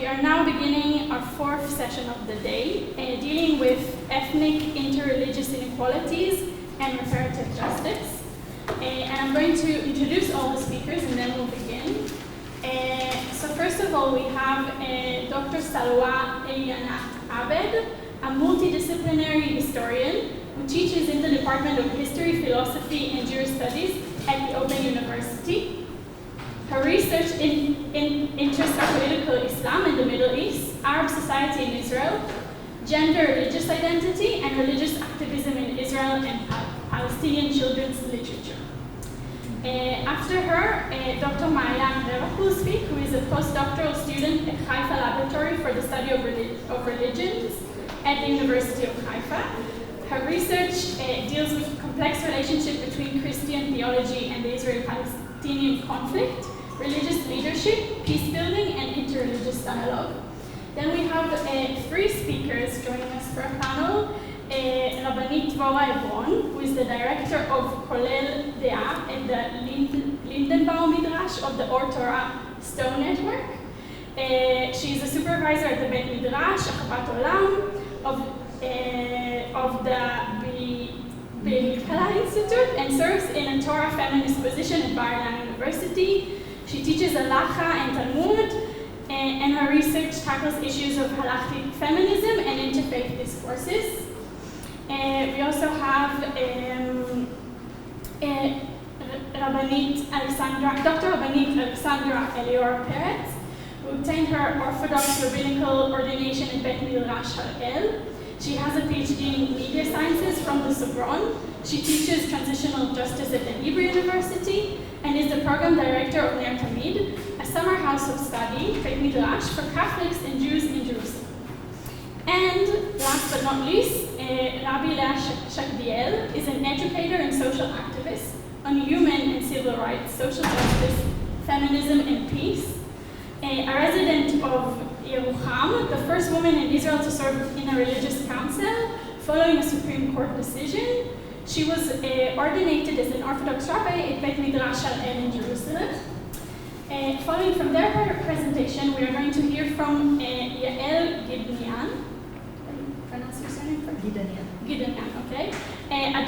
We are now beginning our fourth session of the day, dealing with ethnic interreligious inequalities and reparative justice. And I'm going to introduce all the speakers and then we'll begin. So first of all, we have Dr. Salwa Elianat Abed, a multidisciplinary historian who teaches in the Department of History, Philosophy, and Jewish Studies at the Open University. Her research interests are political Islam in the Middle East, Arab society in Israel, gender religious identity, and religious activism in Israel and Palestinian children's literature. After her, Dr. Maayan Revach will speak, who is a postdoctoral student at Haifa Laboratory for the Study of Religions at the University of Haifa. Her research deals with the complex relationship between Christian theology and the Israeli-Palestinian conflict, religious leadership, peace building, and interreligious dialogue. Then we have three speakers joining us for a panel. Rabbanit Dvorah Hebron, who is the director of Kolel Dea and the Lindenbaum Midrash of the Or Torah Stone Network. She is a supervisor at the Bet Midrash, Achavat Olam, of the Be'ikala Institute, and serves in a Torah feminist position at Bar-Ilan University. She teaches Halacha and Talmud, and her research tackles issues of halakhic feminism and interfaith discourses. We also have Dr. Rabbanit Alexandra Elior Peretz, who obtained her Orthodox rabbinical ordination at Bet Midrash Harel. She has a PhD in media sciences from the Sorbonne. She teaches transitional justice at the Hebrew University and is the program director of Ner Tamid, a summer house of study, Bet Midrash, for Catholics and Jews in Jerusalem. And last but not least, Rabbi Leah Shakdiel is an educator and social activist on human and civil rights, social justice, feminism, and peace. A resident of Yerucham, the first woman in Israel to serve in a religious council following a Supreme Court decision. She was ordinated as an Orthodox rabbi at Bet Midrash Harel in Jerusalem. Following from their presentation, we are going to hear from Yael Gidonian. Pronounce your surname first? Gidonian, okay. A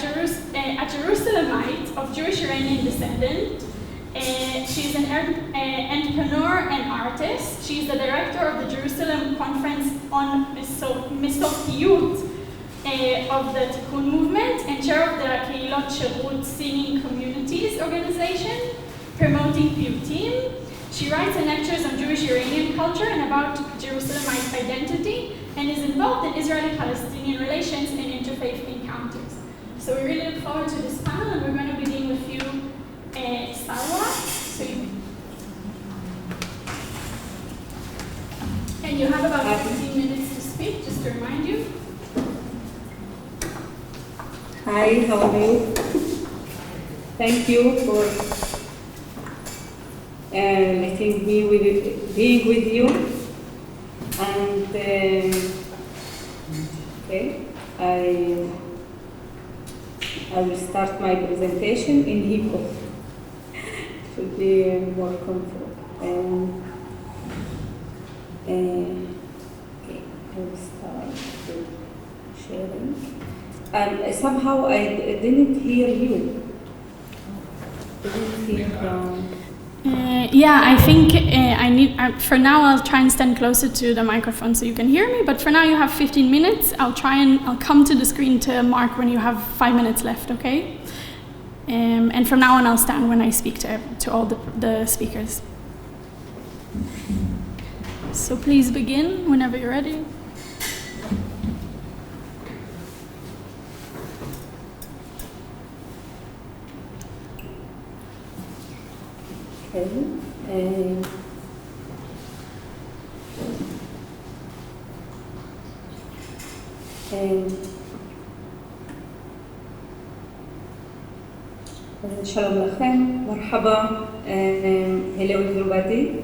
Jerusalemite of Jewish Iranian descent. She's an entrepreneur and artist. She's the director of the Jerusalem Conference on Mesokiyut of the Tikkun movement and chair of the Keilot Sherut Singing Communities organization, promoting Piyutim. She writes and lectures on Jewish Iranian culture and about Jerusalemite identity, and is involved in Israeli-Palestinian relations and interfaith encounters. So we really look forward to this panel, and we're going to begin with you, Salwa. And you have about 15 minutes to speak, just to remind you. Hi, how are you? Thank you for letting me being with you. And okay, I will start my presentation in Hebrew to be more comfortable. Okay, I will start with sharing. Somehow I didn't hear you. Yeah, I think I need, for now I'll try and stand closer to the microphone so you can hear me, but for now you have 15 minutes. I'll come to the screen to mark when you have 5 minutes left, okay? And from now on I'll stand when I speak to all the speakers. So please begin whenever you're ready. שלום לכם, מרחבה, hello everybody.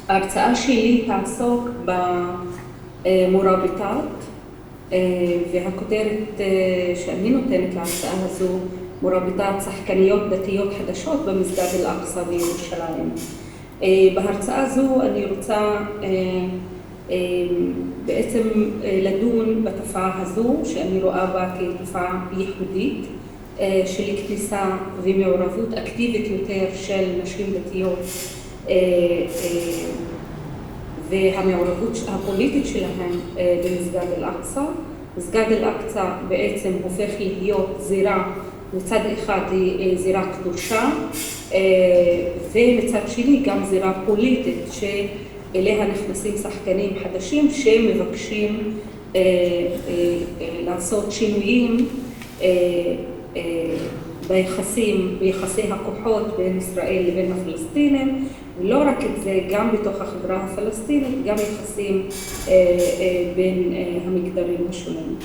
ההרצאה שלי תעסוק במורביטות, והכותרת שאני נותנת להרצאה הזו מורביטת שחקניות דתיות חדשות במסגד אל-אקצא בירושלים. בהרצאה זו אני רוצה בעצם לדון בתופעה הזו, שאני רואה בה כתופעה ייחודית, של כניסה ומעורבות אקטיבית יותר של נשים דתיות והמעורבות הפוליטית שלהן במסגד אל-אקצא. מסגד אל-אקצא בעצם הופך להיות זירה, מצד אחד היא זירה קדושה, ומצד שני גם זירה פוליטית שאליה נכנסים שחקנים חדשים שמבקשים לעשות שינויים ביחסי הכוחות בין ישראל לבין הפלסטינים, ולא רק את זה, גם בתוך החברה הפלסטינית, גם יחסים בין המגדרים השונים.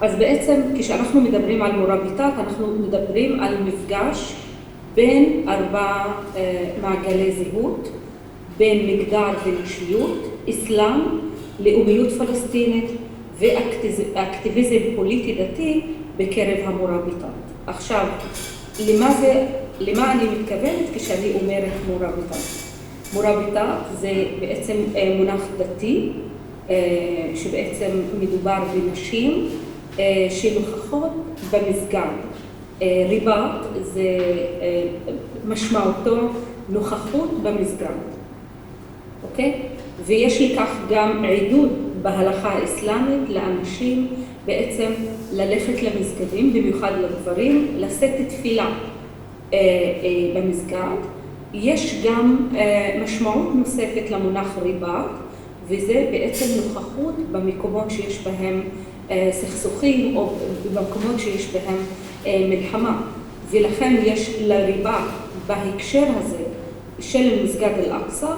אז בעצם כשאנחנו מדברים על מורביטאת, אנחנו מדברים על מפגש בין 4 מעגלי זהות, בין מגדר ונשיות, אסלאם, לאומיות פלסטינית ואקטיביזם פוליטי דתי בקרב המורביטאת. עכשיו, למה אני מתכוונת כשאני אומרת מורביטאת? מורביטאת זה בעצם מונח דתי, שבעצם מדובר בנשים שנוכחות במסגד. ריבאט זה משמעותו נוכחות במסגד, אוקיי? ויש לכך גם עידוד בהלכה האסלאמית לאנשים בעצם ללכת למסגדים, במיוחד לגברים, לשאת תפילה במסגד. יש גם משמעות נוספת למונח ריבאט, וזה בעצם נוכחות במקומות שיש בהם סכסוכים או במקומות שיש בהם מלחמה. ולכן יש לריבאט בהקשר הזה של מסגד אל-אקצא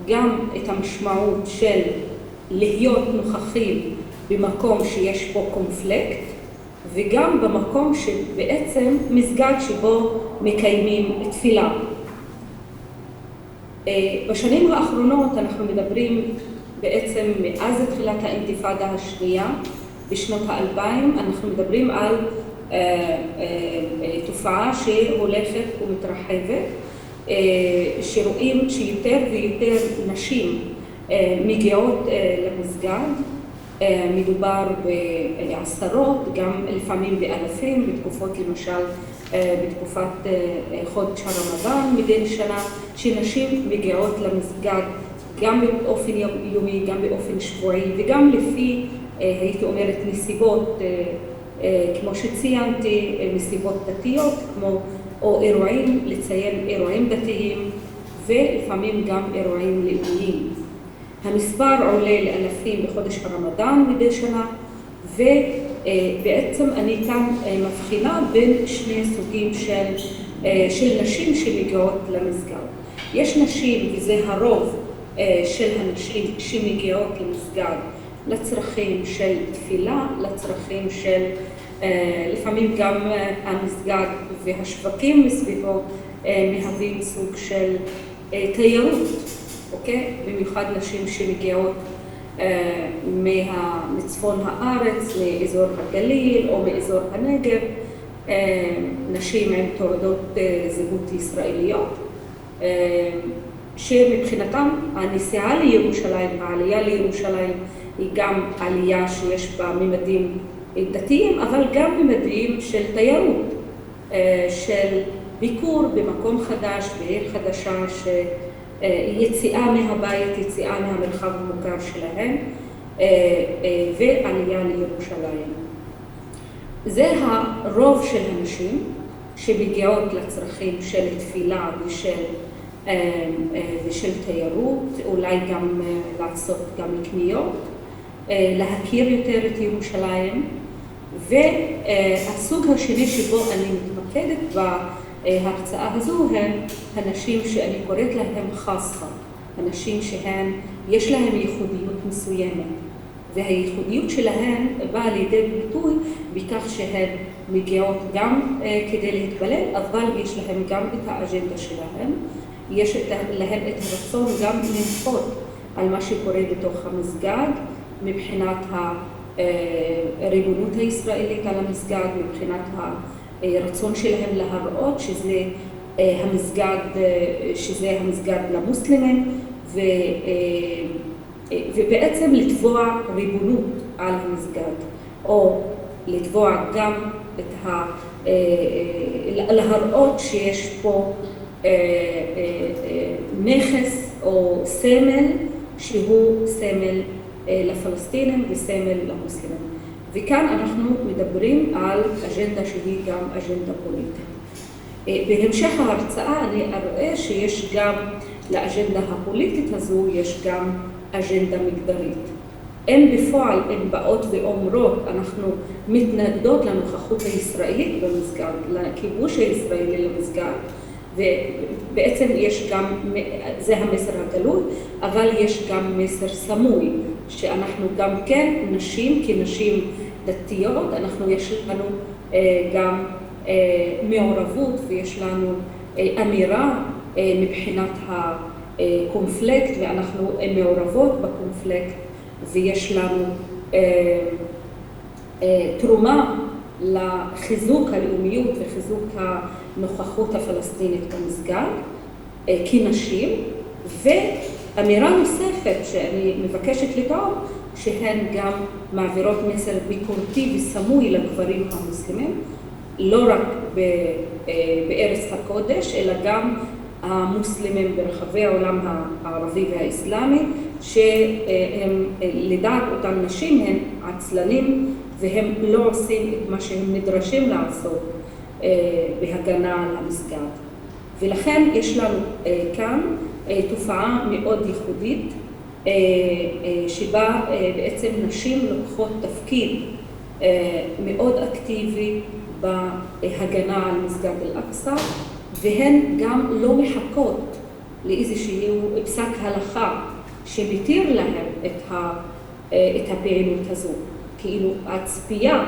גם את המשמעות של להיות נוכחים במקום שיש בו קונפליקט, וגם במקום שבעצם מסגד שבו מקיימים תפילה. בשנים האחרונות אנחנו מדברים בעצם מאז תחילת האינתיפאדה השנייה, בשנות ה-2000, אנחנו מדברים על תופעה שהולכת ומתרחבת, שרואים שיותר ויותר נשים מגיעות למסגד. מדובר בעשרות, גם לפעמים באלפים, בתקופות למשל בתקופת חודש הרמדאן מדי שנה, שנשים מגיעות למסגד גם באופן יומי, גם באופן שבועי, וגם לפי, הייתי אומרת, נסיבות, כמו שציינתי, נסיבות דתיות, כמו או אירועים, לציין אירועים דתיים, ולפעמים גם אירועים לאומיים. המספר עולה לאלפים בחודש הרמדאן מדי שנה, ובעצם אני כאן מבחינה בין שני סוגים של נשים שמגיעות למסגד. יש נשים, וזה הרוב של הנשים שמגיעות למסגד, לצרכים של תפילה, לצרכים של לפעמים גם המסגד והשווקים מסביבו מהווים סוג של תיירות, אוקיי? במיוחד נשים שמגיעות מצפון הארץ, מאזור הגליל או מאזור הנגב, נשים עם תעודות זהות ישראליות, שמבחינתם הנסיעה לירושלים, העלייה לירושלים היא גם עלייה שיש בה ממדים דתיים, אבל גם ממדים של תיירות, של ביקור במקום חדש, בעיר חדשה, יציאה מהבית, יציאה מהמרחב המוכר שלהם, ועלייה לירושלים. זה הרוב של הנשים שמגיעות לצרכים של תפילה ושל תיירות, אולי גם לעשות גם קניות, להכיר יותר את ירושלים. והסוג השני שבו אני מתמקדת בהרצאה הזו הם הנשים שאני קוראת להם חסה, הנשים שהן יש להן ייחודיות מסוימת, והייחודיות שלהן באה לידי ביטוי בכך שהן מגיעות גם כדי להתפלל, אבל יש להן גם את האג'נדה שלהן, יש להן את הרצון גם למחות על מה שקורה בתוך המסגד, מבחינת הריבונות הישראלית על המסגד, מבחינת הרצון שלהם להראות שזה המסגד, שזה המסגד למוסלמים, ובעצם לתבוע ריבונות על המסגד, או לתבוע גם להראות שיש פה נכס או סמל שהוא סמל לפלסטינים וסמל למוסלמים. וכאן אנחנו מדברים על אג'נדה שהיא גם אג'נדה פוליטית. בהמשך ההרצאה אני אראה שיש גם לאג'נדה הפוליטית הזו יש גם אג'נדה מגדרית. הן בפועל, הן באות ואומרות, אנחנו מתנגדות לנוכחות הישראלית במסגד, לכיבוש הישראלי למסגד, ובעצם יש גם, זה המסר הגלוי, אבל יש גם מסר סמוי, שאנחנו גם כן נשים, כנשים דתיות, יש לנו גם מעורבות ויש לנו אמירה מבחינת הקונפליקט, ואנחנו מעורבות בקונפליקט, ויש לנו תרומה לחיזוק הלאומיות וחיזוק הנוכחות הפלסטינית במסגד כנשים, ואמירה נוספת שאני מבקשת לטעון, שהן גם מעבירות מסר ביקורתי וסמוי לגברים המוסלמים, לא רק בארץ הקודש, אלא גם המוסלמים ברחבי העולם הערבי והאסלאמי, שהם לדעת אותן נשים הם עצלנים והם לא עושים את מה שהם נדרשים לעשות בהגנה על המסגד. ולכן יש לנו כאן תופעה מאוד ייחודית שבה בעצם נשים לוקחות תפקיד מאוד אקטיבי בהגנה על מסגד אל-אקצא, והן גם לא מחכות לאיזשהו פסק הלכה שמתיר להם את הפעילות הזו. כאילו הציפייה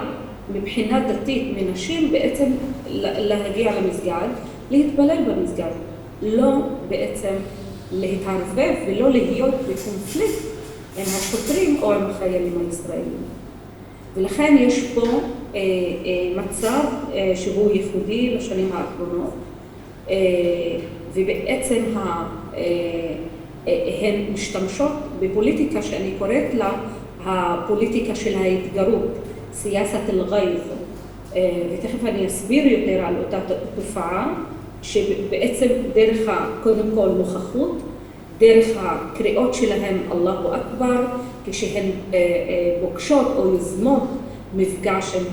מבחינה דתית מנשים בעצם להגיע למסגד, להתפלל במסגד, לא בעצם להתערבב ולא להיות בקונפליקט עם השוטרים או עם החיילים הישראלים. ולכן יש פה מצב שהוא ייחודי לשנים האחרונות, ובעצם הן משתמשות בפוליטיקה שאני קוראת לה הפוליטיקה של ההתגרות, סיאסת אל-גייז, ותכף אני אסביר יותר על אותה תופעה, שבעצם דרך קודם כל נוכחות, דרך הקריאות שלהם אללהו אכבר, כשהן פוגשות או יוזמות מפגש עם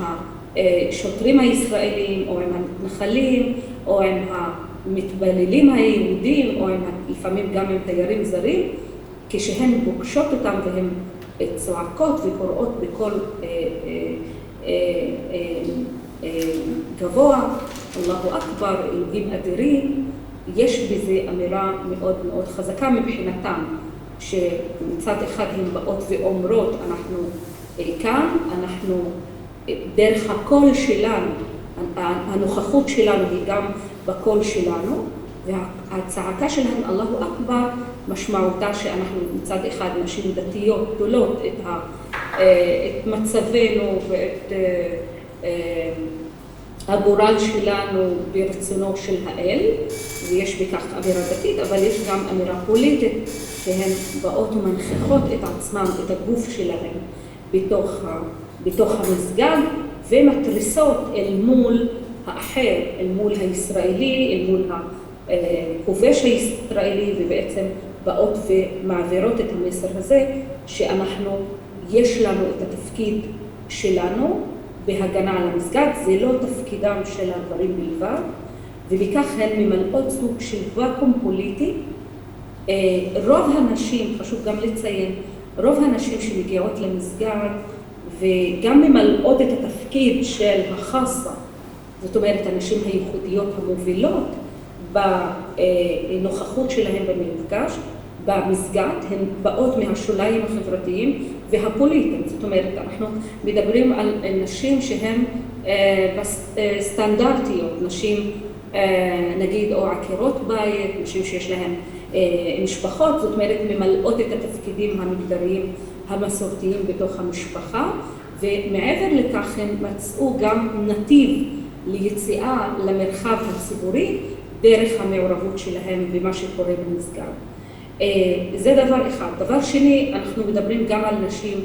השוטרים הישראלים או עם המתנחלים או עם המתפללים היהודים או לפעמים גם עם תיירים זרים, כשהן פוגשות אותם והן צועקות וקוראות בקול גבוה, אללהו אכבר, אלוהים אדירים, יש בזה אמירה מאוד מאוד חזקה מבחינתם, שמצד אחד הן באות ואומרות, אנחנו כאן, אנחנו דרך הקול שלנו, הנוכחות שלנו היא גם בקול שלנו, והצעקה שלהם, אללהו אכבר, משמעותה שאנחנו מצד אחד נשים דתיות תולות את מצבנו ואת הגורל שלנו ברצונו של האל, ויש בכך אמירה דתית, אבל יש גם אמירה פוליטית, שהן באות ומנכיחות את עצמם, את הגוף שלהם בתוך המסגד, ומתריסות אל מול האחר, אל מול הישראלי, אל מול הכובש הישראלי, ובעצם באות ומעבירות את המסר הזה, שאנחנו, יש לנו את התפקיד שלנו בהגנה על המסגד, זה לא תפקידם של הדברים בלבד, ובכך הן ממלאות סוג של ואקום פוליטי. רוב הנשים, חשוב גם לציין, רוב הנשים שמגיעות למסגד וגם ממלאות את התפקיד של החסה, זאת אומרת הנשים הייחודיות המובילות בנוכחות שלהן במפגש, במסגד, הן באות מהשוליים החברתיים והפוליטיים. זאת אומרת, אנחנו מדברים על נשים שהן סטנדרטיות, נשים נגיד או עקרות בית, נשים שיש להן משפחות, זאת אומרת ממלאות את התפקידים המגדריים המסורתיים בתוך המשפחה, ומעבר לכך הן מצאו גם נתיב ליציאה למרחב הציבורי דרך המעורבות שלהם במה שקורה במסגד. זה דבר אחד. דבר שני, אנחנו מדברים גם על נשים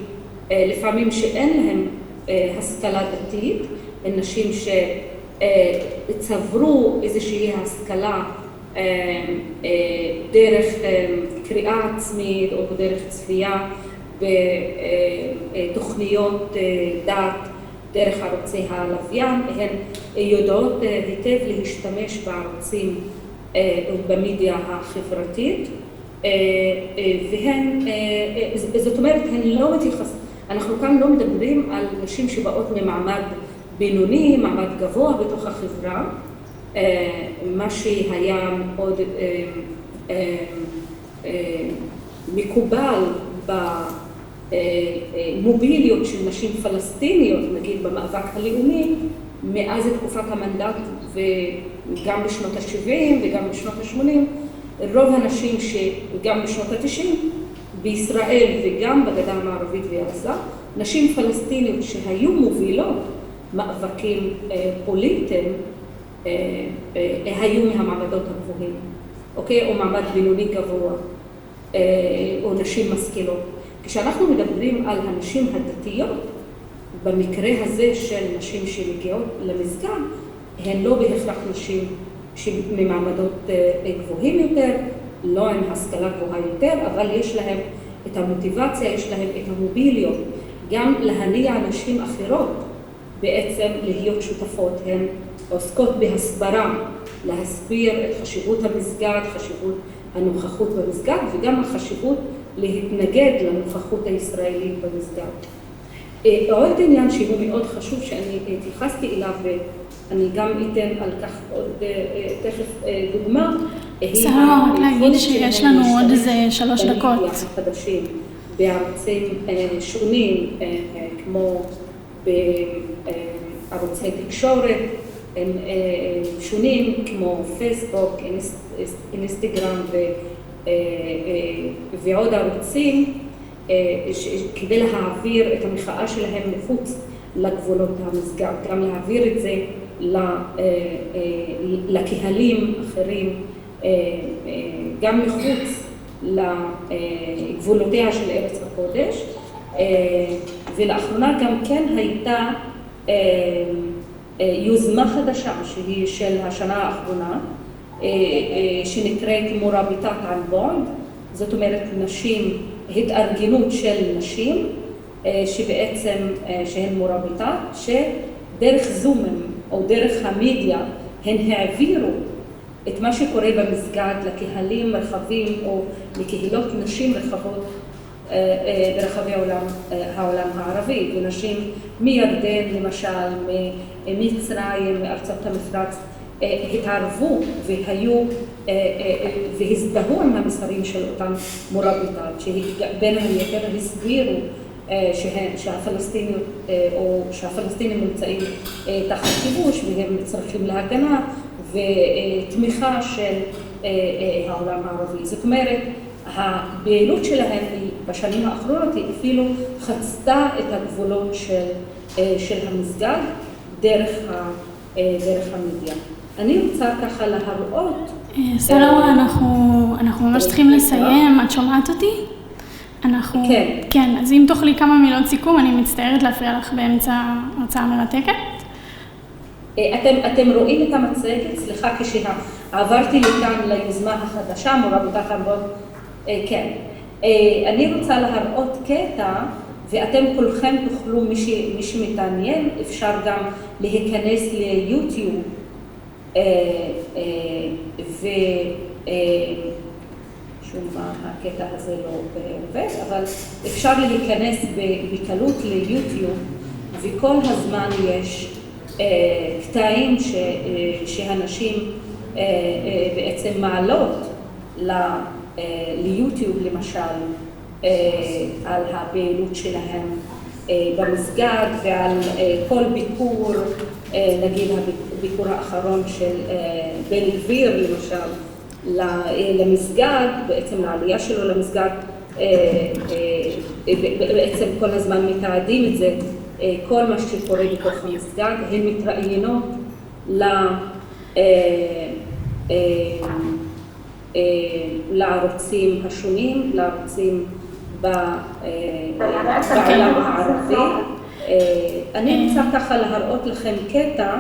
לפעמים שאין להם השכלה דתית, הן נשים שצברו איזושהי השכלה דרך קריאה עצמית או דרך צפייה בתוכניות דת, דרך ערוצי הלוויין, הן יודעות היטב להשתמש בערוצים במדיה החברתית, והן, זאת אומרת, הן לא מתייחסות, אנחנו כאן לא מדברים על נשים שבאות ממעמד בינוני, מעמד גבוה בתוך החברה, מה שהיה מאוד מקובל במוביליות של נשים פלסטיניות, נגיד במאבק הלאומי, מאז תקופת המנדט וגם בשנות ה-70 וגם בשנות ה-80, רוב הנשים שגם בשנות ה-90 בישראל וגם בגדה המערבית ועזה, נשים פלסטיניות שהיו מובילות מאבקים פוליטיים, היו מהמעמדות הגבוהים, אוקיי? או מעמד בינוני גבוה, או נשים משכילות. כשאנחנו מדברים על הנשים הדתיות, במקרה הזה של נשים שמגיעות למסגד, הן לא בהכרח נשים ממעמדות גבוהים יותר, לא עם השכלה גבוהה יותר, אבל יש להם את המוטיבציה, יש להם את המוביליות, גם להניע נשים אחרות בעצם להיות שותפות. הן עוסקות בהסברה, להסביר את חשיבות המסגד, חשיבות הנוכחות במסגד, וגם החשיבות להתנגד לנוכחות הישראלית במסגד. עוד עניין שהוא מאוד חשוב שאני התייחסתי אליו, ואני גם אתן על כך עוד תכף דוגמה. בסדר, רק להגיד שיש לנו עוד איזה 3 דקות. החדשים בערוצים שונים, כמו בערוצי תקשורת, הם שונים כמו פייסבוק, אינסטגרם ועוד ערוצים, כדי להעביר את המחאה שלהם מחוץ לגבולות המסגד, גם להעביר את זה לקהלים אחרים, גם מחוץ לגבולותיה של ארץ הקודש. ולאחרונה גם כן הייתה יוזמה חדשה שהיא של השנה האחרונה, שנקראת מורביטת על בועד, זאת אומרת נשים, התארגנות של נשים שבעצם שהן מורביטת, שדרך זומים או דרך המדיה הן העבירו את מה שקורה במסגד לקהלים רחבים או לקהילות נשים רחבות ברחבי העולם הערבי, ונשים מירדן למשל, ממצרים, מארצות המפרץ, התערבו והזדהו עם המסרים של אותן מורביטות, שבין היתר הסבירו שהפלסטינים נמצאים תחת כיבוש והם צריכים להגנה ותמיכה של העולם הערבי. זאת אומרת, הפעילות שלהם בשנים האחרונות היא אפילו חצתה את הגבולות של המסגד דרך המדיה. אני רוצה ככה להראות... סלמה, אנחנו ממש צריכים לסיים. את שומעת אותי? כן. כן, אז אם תוכלי כמה מילות סיכום, אני מצטערת להפריע לך באמצע הרצאה מרתקת. אתם רואים את המצגת? סליחה, כשעברתי לכאן ליוזמה החדשה, מורביטת על בועד, כן. אני רוצה להראות קטע, ואתם כולכם תוכלו, מי שמתעניין, אפשר גם להיכנס ליוטיוב, שום מה הקטע הזה לא עובד, אבל אפשר להיכנס בקלות ליוטיוב, וכל הזמן יש קטעים שהנשים בעצם מעלות ליוטיוב למשל על הפעילות שלהם במסגד ועל כל ביקור, נגיד הביקור האחרון של בן גביר למשל למסגד, בעצם לעלייה שלו למסגד, בעצם כל הזמן מתעדים את זה, כל מה שקורה בתוך המסגד, הן מתראיינות לערוצים השונים, לערוצים בעולם הערבי. אני רוצה ככה להראות לכם קטע.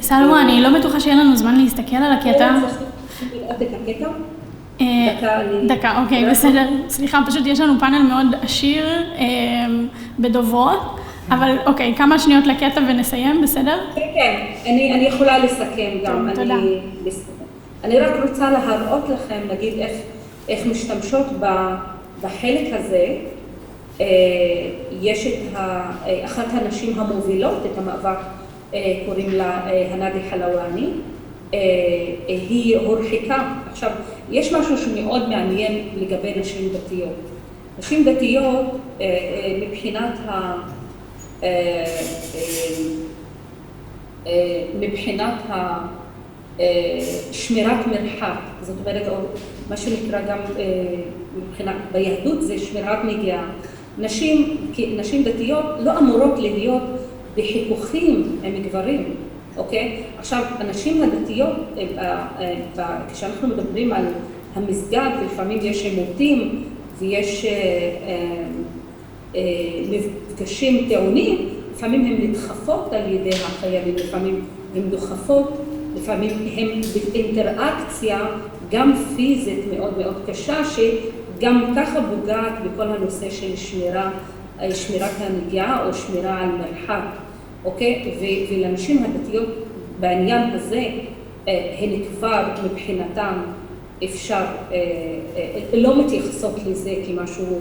סלווה, אני לא בטוחה שיהיה לנו זמן להסתכל על הקטע. לראות את הקטע? דקה, אוקיי, בסדר. סליחה, פשוט יש לנו פאנל מאוד עשיר בדוברות, אבל אוקיי, כמה שניות לקטע ונסיים, בסדר? כן, אני יכולה לסכם גם. תודה. אני רק רוצה להראות לכם, נגיד, איך משתמשות בחלק הזה. יש את אחת הנשים המובילות את המאבק, קוראים לה הנאדי חלואני. היא הורחקה. עכשיו, יש משהו שמאוד מעניין לגבי נשים דתיות. נשים דתיות, מבחינת שמירת מרחק, זאת אומרת, מה שנקרא גם ביהדות זה שמירת נגיעה. נשים דתיות לא אמורות להיות בחיכוכים עם גברים, אוקיי? עכשיו, הנשים הדתיות, כשאנחנו מדברים על המסגד, לפעמים יש עימותים ויש מפגשים טעונים, לפעמים הן נדחפות על ידי החיילים, לפעמים הן דוחפות, לפעמים הן באינטראקציה גם פיזית מאוד מאוד קשה, שגם ככה פוגעת בכל הנושא של שמירת הנגיעה או שמירה על מרחק, אוקיי? ולנשים הדתיות בעניין הזה, הן כבר מבחינתן אפשר, לא מתייחסות לזה כמשהו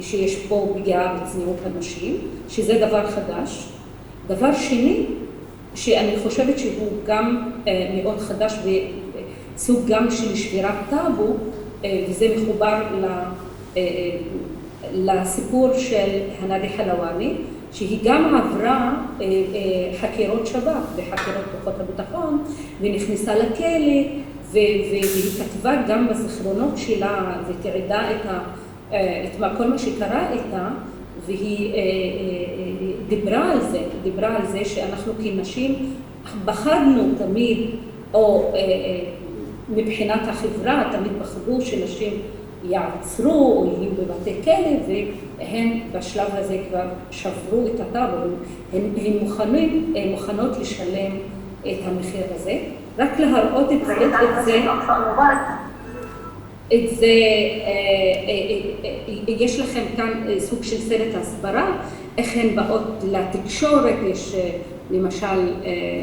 שיש פה פגיעה בצניעות הנשים, שזה דבר חדש. דבר שני, שאני חושבת שהוא גם מאוד חדש וסוג גם של שבירת טאבו, וזה מחובר לסיפור של הנאדי חלואני, שהיא גם עברה חקירות שב"כ וחקירות כוחות הביטחון, ונכנסה לכלא, והיא כתבה גם בזיכרונות שלה ותיעדה את כל מה שקרה איתה, והיא דיברה על זה שאנחנו כנשים פחדנו תמיד, או מבחינת החברה תמיד פחדו שנשים יעצרו או יהיו בבתי כלא, והן בשלב הזה כבר שברו את הטאבו, הן מוכנות לשלם את המחיר הזה. רק להראות את זה, יש לכם כאן סוג של סרט הסברה, איך הן באות לתקשורת. יש למשל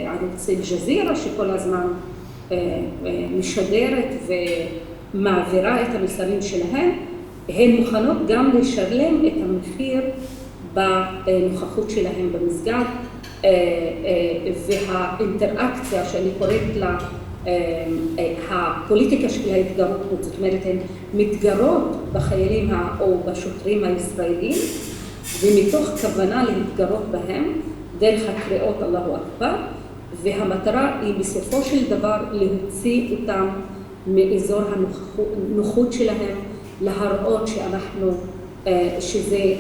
ערוץ אל-ג'זירה שכל הזמן משדרת ומעבירה את המסרים שלהן, הן מוכנות גם לשלם את המחיר בנוכחות שלהן במסגד, והאינטראקציה שאני קוראת לה הפוליטיקה של ההתגרות, זאת אומרת הן מתגרות בחיילים או בשוטרים הישראלים, ומתוך כוונה להתגרות בהם דרך הקריאות אללהו אכבר, והמטרה היא בסופו של דבר להוציא אותם מאזור הנוחות שלהם, להראות שזה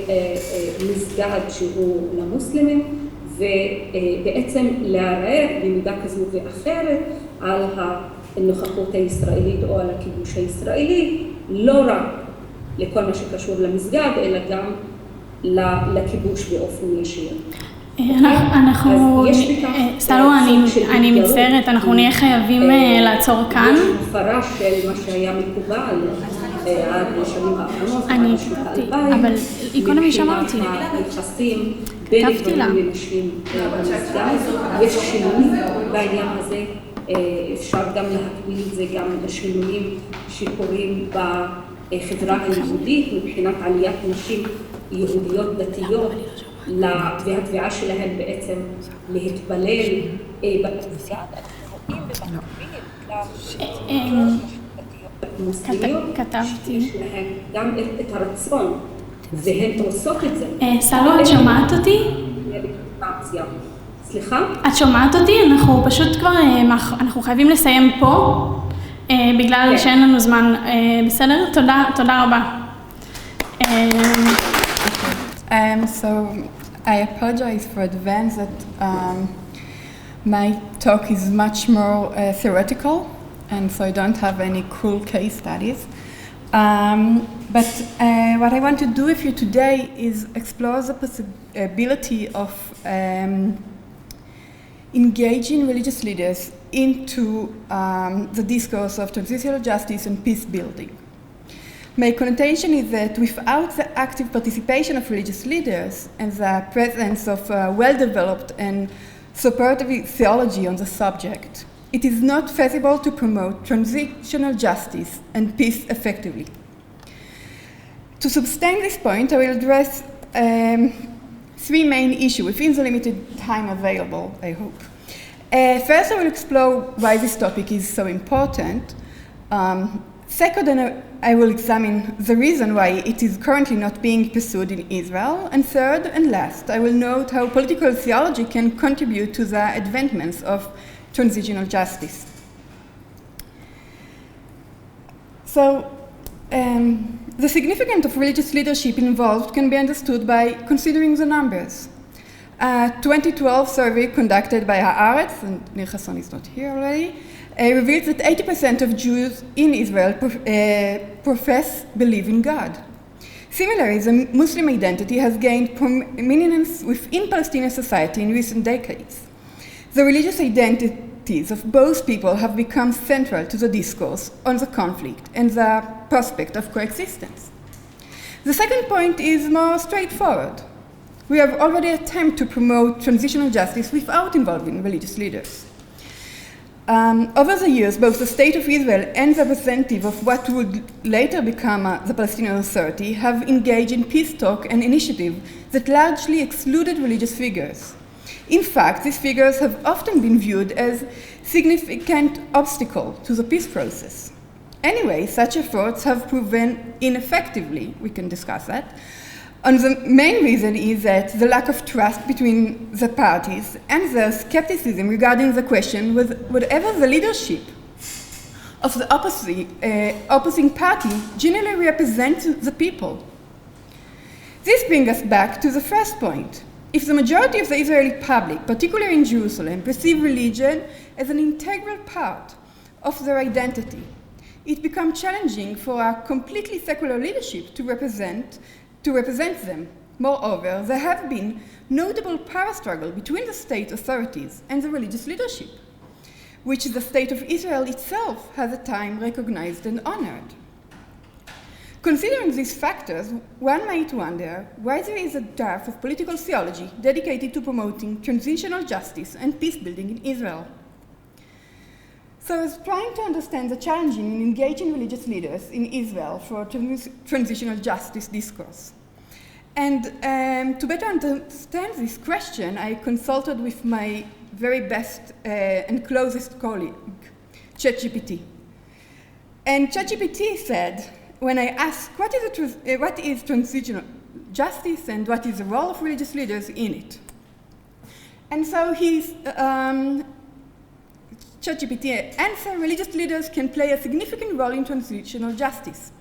מסגד שהוא למוסלמים, ובעצם לערער במידה כזו ואחרת על הנוכחות הישראלית או על הכיבוש הישראלי, לא רק לכל מה שקשור למסגד, אלא גם לכיבוש באופן ישיר. אני מצטערת, אנחנו נהיה חייבים לעצור כאן. יש הפרה של מה שהיה מקובל עד לשנים האחרונות, אבל קודם שאמרתי. היחסים בין גברים לנשים במסגד, יש שינוי בעניין הזה, אפשר גם להקביל את זה גם לשינויים שקורים בחברה היהודית מבחינת עליית נשים יהודיות דתיות, והתביעה שלהן בעצם להתפלל במסגד. כתבתי. שיש להן גם את הרצון, והן עושות את זה. סלו, את שומעת אותי? סליחה? את שומעת אותי? אנחנו פשוט כבר, אנחנו חייבים לסיים פה, בגלל שאין לנו זמן. בסדר? תודה רבה. So I apologize for advance that my talk is much more theoretical and so I don't have any cool case studies. But what I want to do with you today is explore the possibility of engaging religious leaders into the discourse of transitional justice and peace building. My connotation is that without the active participation of religious leaders and the presence of well-developed and supportive theology on the subject, it is not feasible to promote transitional justice and peace effectively. To sustain this point, I will address three main issues within the limited time available, I hope. First, I will explore why this topic is so important. Second, I will examine the reason why it is currently not being pursued in Israel. And third and last, I will note how political theology can contribute to the advancements of transitional justice. So, the significance of religious leadership involved can be understood by considering the numbers. A 2012 survey conducted by Haaretz, and Nir Hassan is not here already, reveals that 80% of Jews in Israel believe in God. Similarly, the Muslim identity has gained prominence within Palestinian society in recent decades. The religious identities of both people have become central to the discourse on the conflict and the prospect of coexistence. The second point is more straightforward. We have already attempted to promote transitional justice without involving religious leaders. Over the years, both the State of Israel and the representative of what would later become the Palestinian Authority have engaged in peace talk and initiatives that largely excluded religious figures. In fact, these figures have often been viewed as significant obstacle to the peace process. Anyway, such efforts have proven ineffectively, we can discuss that. And the main reason is that the lack of trust between the parties and the skepticism regarding the question whether the leadership of the opposing party generally represents the people. This brings us back to the first point. If the majority of the Israeli public, particularly in Jerusalem, perceive religion as an integral part of their identity, it becomes challenging for a completely secular leadership to represent them. Moreover, there have been notable power struggle between the state authorities and the religious leadership, which the State of Israel itself has at times recognized and honored. Considering these factors, one might wonder why there is a dearth of political theology dedicated to promoting transitional justice and peace building in Israel. So I was trying to understand the challenge in engaging religious leaders in Israel for transitional justice discourse. And to better understand this question, I consulted with my very best and closest colleague, ChatGPT. And ChatGPT said, when I asked what is transitional justice and what is the role of religious leaders in it. And so ChatGPT answered, religious leaders can play a significant role in transitional justice.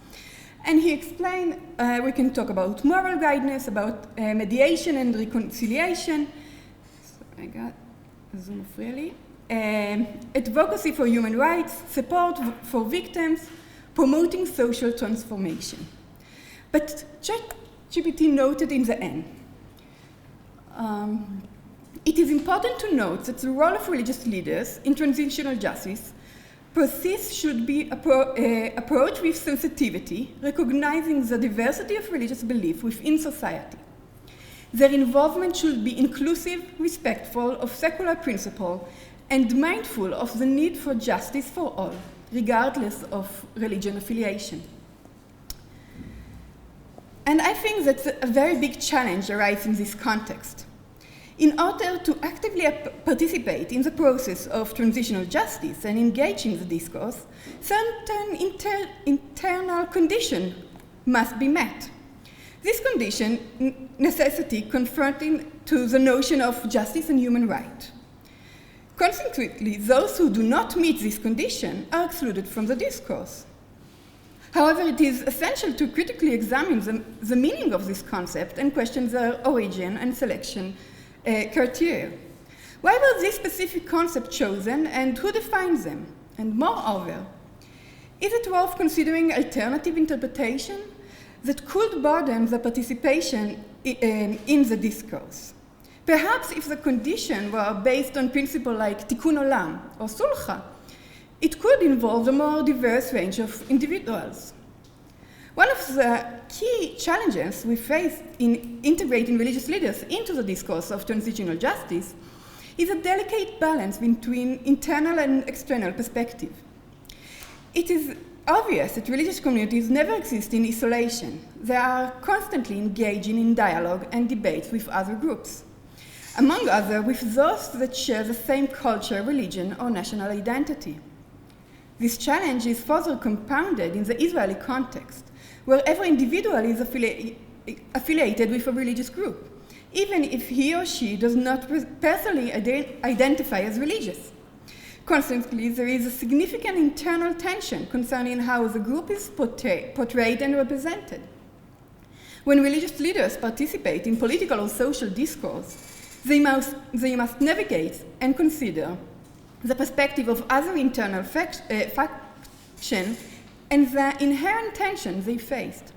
And he explained, we can talk about moral guidance, about mediation and reconciliation. So I got Zoom freely. Advocacy for human rights, support for victims, promoting social transformation. But ChatGPT noted in the end, it is important to note that the role of religious leaders in transitional justice persists should be approached with sensitivity, recognizing the diversity of religious belief within society. Their involvement should be inclusive, respectful of secular principle, and mindful of the need for justice for all, regardless of religion affiliation. And I think that a very big challenge arises in this context. In order to actively participate in the process of transitional justice and engage in the discourse, certain internal conditions must be met. This condition necessity confronting to the notion of justice and human right. Consequently, those who do not meet this condition are excluded from the discourse. However, it is essential to critically examine the meaning of this concept and question their origin and selection criteria. Why was this specific concept chosen and who defines them? And moreover, is it worth considering alternative interpretation that could broaden the participation in the discourse? Perhaps if the condition were based on principles like tikkun olam or sulha, it could involve a more diverse range of individuals. One of the key challenges we face in integrating religious leaders into the discourse of transitional justice is a delicate balance between internal and external perspective. It is obvious that religious communities never exist in isolation. They are constantly engaging in dialogue and debates with other groups, among others with those that share the same culture, religion, or national identity. This challenge is further compounded in the Israeli context, where every individual is affiliated with a religious group, even if he or she does not personally identify as religious. Consequently, there is a significant internal tension concerning how the group is portrayed and represented. When religious leaders participate in political or social discourse, they must navigate and consider the perspective of other internal factions and the inherent tension they faced.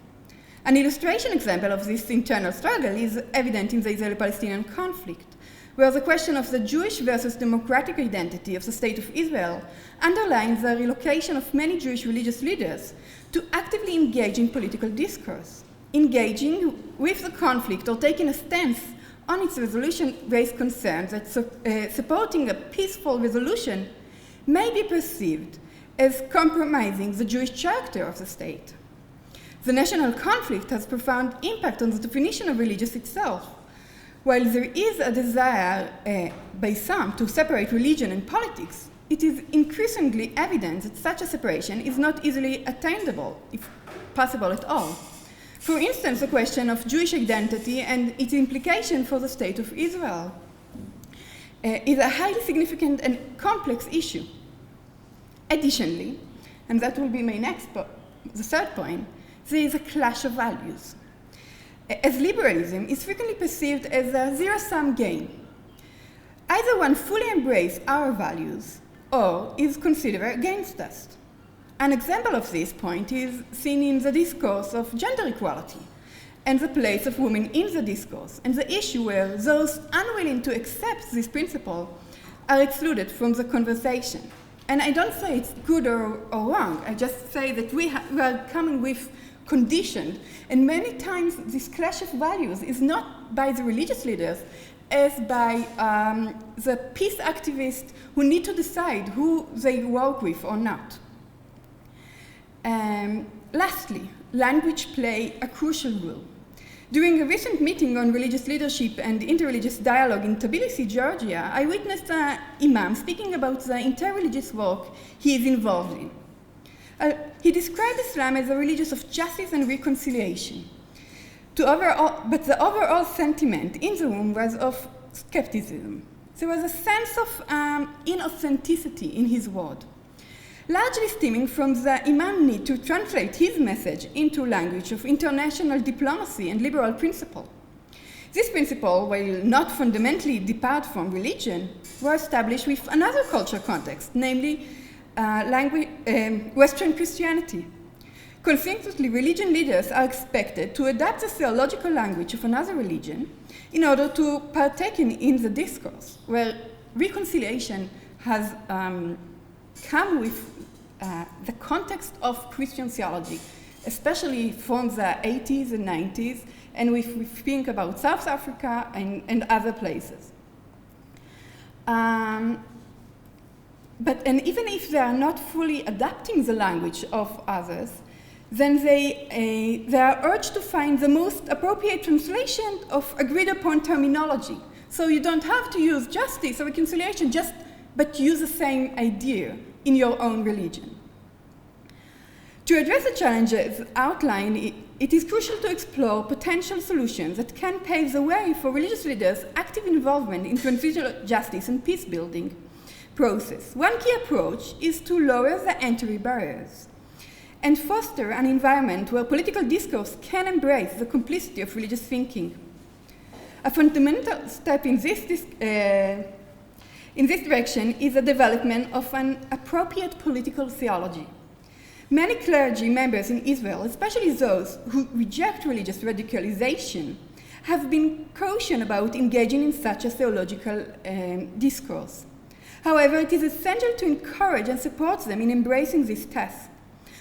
An illustration example of this internal struggle is evident in the Israeli-Palestinian conflict, where the question of the Jewish versus democratic identity of the State of Israel underlines the relocation of many Jewish religious leaders to actively engage in political discourse. Engaging with the conflict or taking a stance on its resolution raised concerns that supporting a peaceful resolution may be perceived as compromising the Jewish character of the state. The national conflict has profound impact on the definition of religious itself. While there is a desire by some to separate religion and politics, it is increasingly evident that such a separation is not easily attainable, if possible at all. For instance, the question of Jewish identity and its implication for the State of Israel is a highly significant and complex issue. Additionally, and that will be my the third point, there is a clash of values. As liberalism is frequently perceived as a zero-sum game. Either one fully embraces our values or is considered against us. An example of this point is seen in the discourse of gender equality and the place of women in the discourse, and the issue where those unwilling to accept this principle are excluded from the conversation. And I don't say it's good or wrong, I just say that we are coming with conditioned, and many times this clash of values is not by the religious leaders as by the peace activists who need to decide who they work with or not. Lastly, language plays a crucial role. During a recent meeting on religious leadership and interreligious dialogue in Tbilisi, Georgia, I witnessed an imam speaking about the interreligious work he is involved in. He described Islam as a religion of justice and reconciliation. But the overall sentiment in the room was of skepticism. There was a sense of inauthenticity in his word, largely stemming from the imam's need to translate his message into language of international diplomacy and liberal principle. This principle, while not fundamentally depart from religion, were established with another cultural context, namely Western Christianity. Consequently, religion leaders are expected to adapt the theological language of another religion in order to partake in the discourse, where reconciliation has come with the context of Christian theology, especially from the 80s and 90s, and we think about South Africa and other places. And even if they are not fully adapting the language of others, then they are urged to find the most appropriate translation of agreed upon terminology. So you don't have to use justice or reconciliation, but use the same idea in your own religion. To address the challenges outlined, it is crucial to explore potential solutions that can pave the way for religious leaders' active involvement in transitional justice and peace-building process. One key approach is to lower the entry barriers and foster an environment where political discourse can embrace the complicity of religious thinking. A fundamental step in this in this direction is the development of an appropriate political theology. Many clergy members in Israel, especially those who reject religious radicalization, have been cautious about engaging in such a theological discourse. However, it is essential to encourage and support them in embracing this task.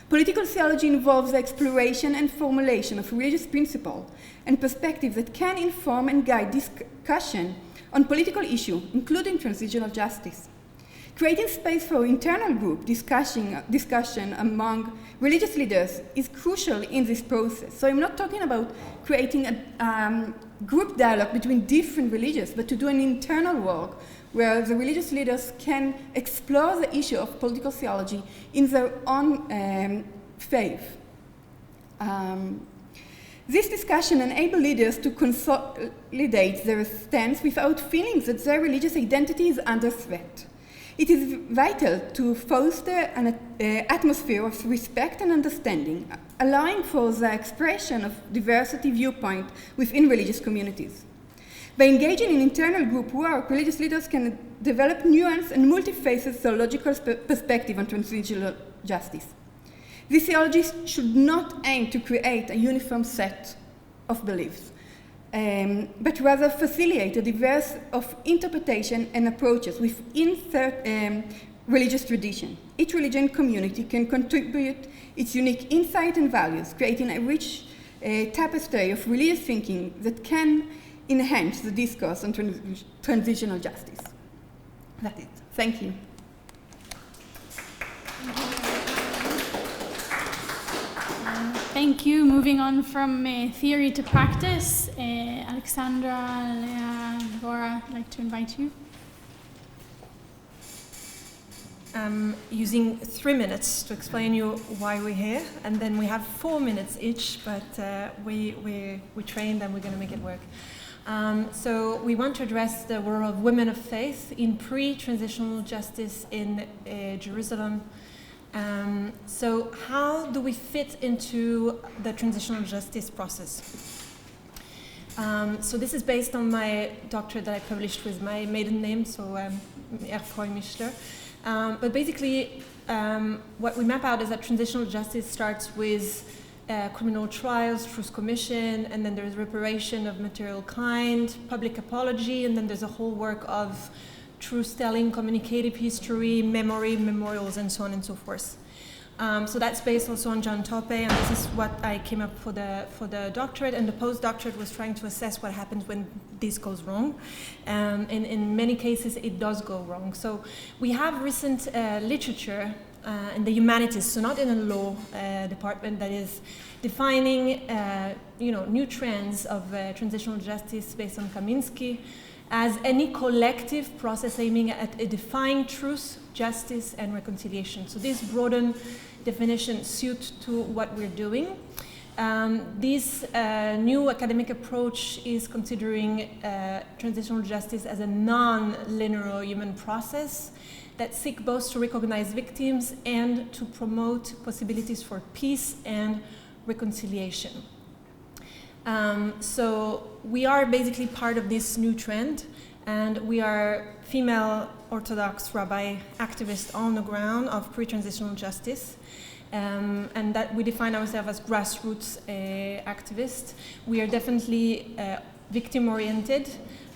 Political theology involves the exploration and formulation of religious principles and perspectives that can inform and guide discussion on political issues, including transitional justice. Creating space for internal group discussion among religious leaders is crucial in this process. So I'm not talking about creating a group dialogue between different religions, but to do an internal work where the religious leaders can explore the issue of political theology in their own faith. This discussion enables leaders to consolidate their stance without feeling that their religious identity is under threat. It is vital to foster an atmosphere of respect and understanding, allowing for the expression of diversity viewpoint within religious communities. By engaging in internal group work, religious leaders can develop nuanced and multifaceted theological perspective on transitional justice. This theology should not aim to create a uniform set of beliefs, but rather facilitate a diverse of interpretation and approaches within religious tradition. Each religion community can contribute its unique insight and values, creating a rich tapestry of religious thinking that can enhance the discourse on transitional justice. That's it. Thank you. Thank you. Moving on from theory to practice, Alexandra, Leah, Laura, I'd like to invite you. I'm using 3 minutes to explain you why we're here, and then we have 4 minutes each, but we trained and we're going to make it work. So we want to address the role of women of faith in pre-transitional justice in Jerusalem. So how do we fit into the transitional justice process? So this is based on my doctorate that I published with my maiden name, so Erfroy Mischler. But basically, what we map out is that transitional justice starts with criminal trials, truth commission, and then there's reparation of material kind, public apology, and then there's a whole work of truth-telling, communicative history, memory, memorials, and so on and so forth. So that's based also on John Tope, and this is what I came up for the doctorate, and the postdoctorate was trying to assess what happens when this goes wrong. And in many cases, it does go wrong. So we have recent literature in the humanities, so not in a law department, that is defining new trends of transitional justice based on Kaminsky as any collective process aiming at defining truth, justice, and reconciliation. So this broadened definition suits to what we're doing. This new academic approach is considering transitional justice as a non-linear human process that seeks both to recognize victims and to promote possibilities for peace and reconciliation. So we are basically part of this new trend, and we are female Orthodox rabbi activists on the ground of pre-transitional justice, and that we define ourselves as grassroots activists. We are definitely victim-oriented,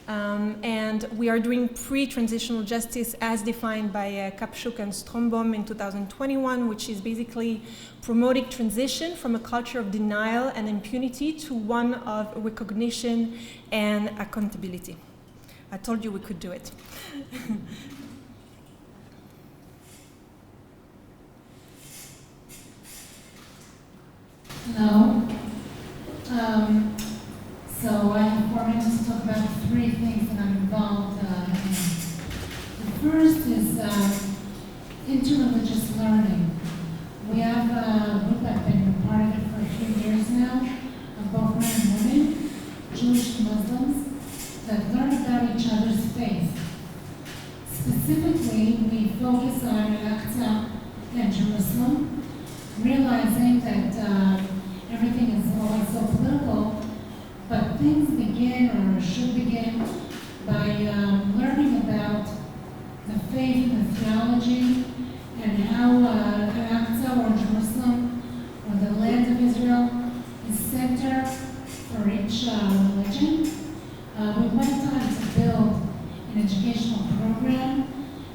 and we are doing pre-transitional justice as defined by Kapschuk and Strombaum in 2021, which is basically promoting transition from a culture of denial and impunity to one of recognition and accountability. I told you we could do it. Hello. So I have 4 minutes to talk about 3 things that I'm involved in. The first is interreligious learning. We have a group I've been part of it for a few years now, of both men and women, Jewish and Muslims, that learn about each other's faith. Specifically, we focus on Al-Aqsa and Jerusalem, realizing that everything is always so political, but things begin or should begin by learning about faith and the theology, and how Al-Aqsa or Jerusalem or the land of Israel is center for each religion. We went on to build an educational program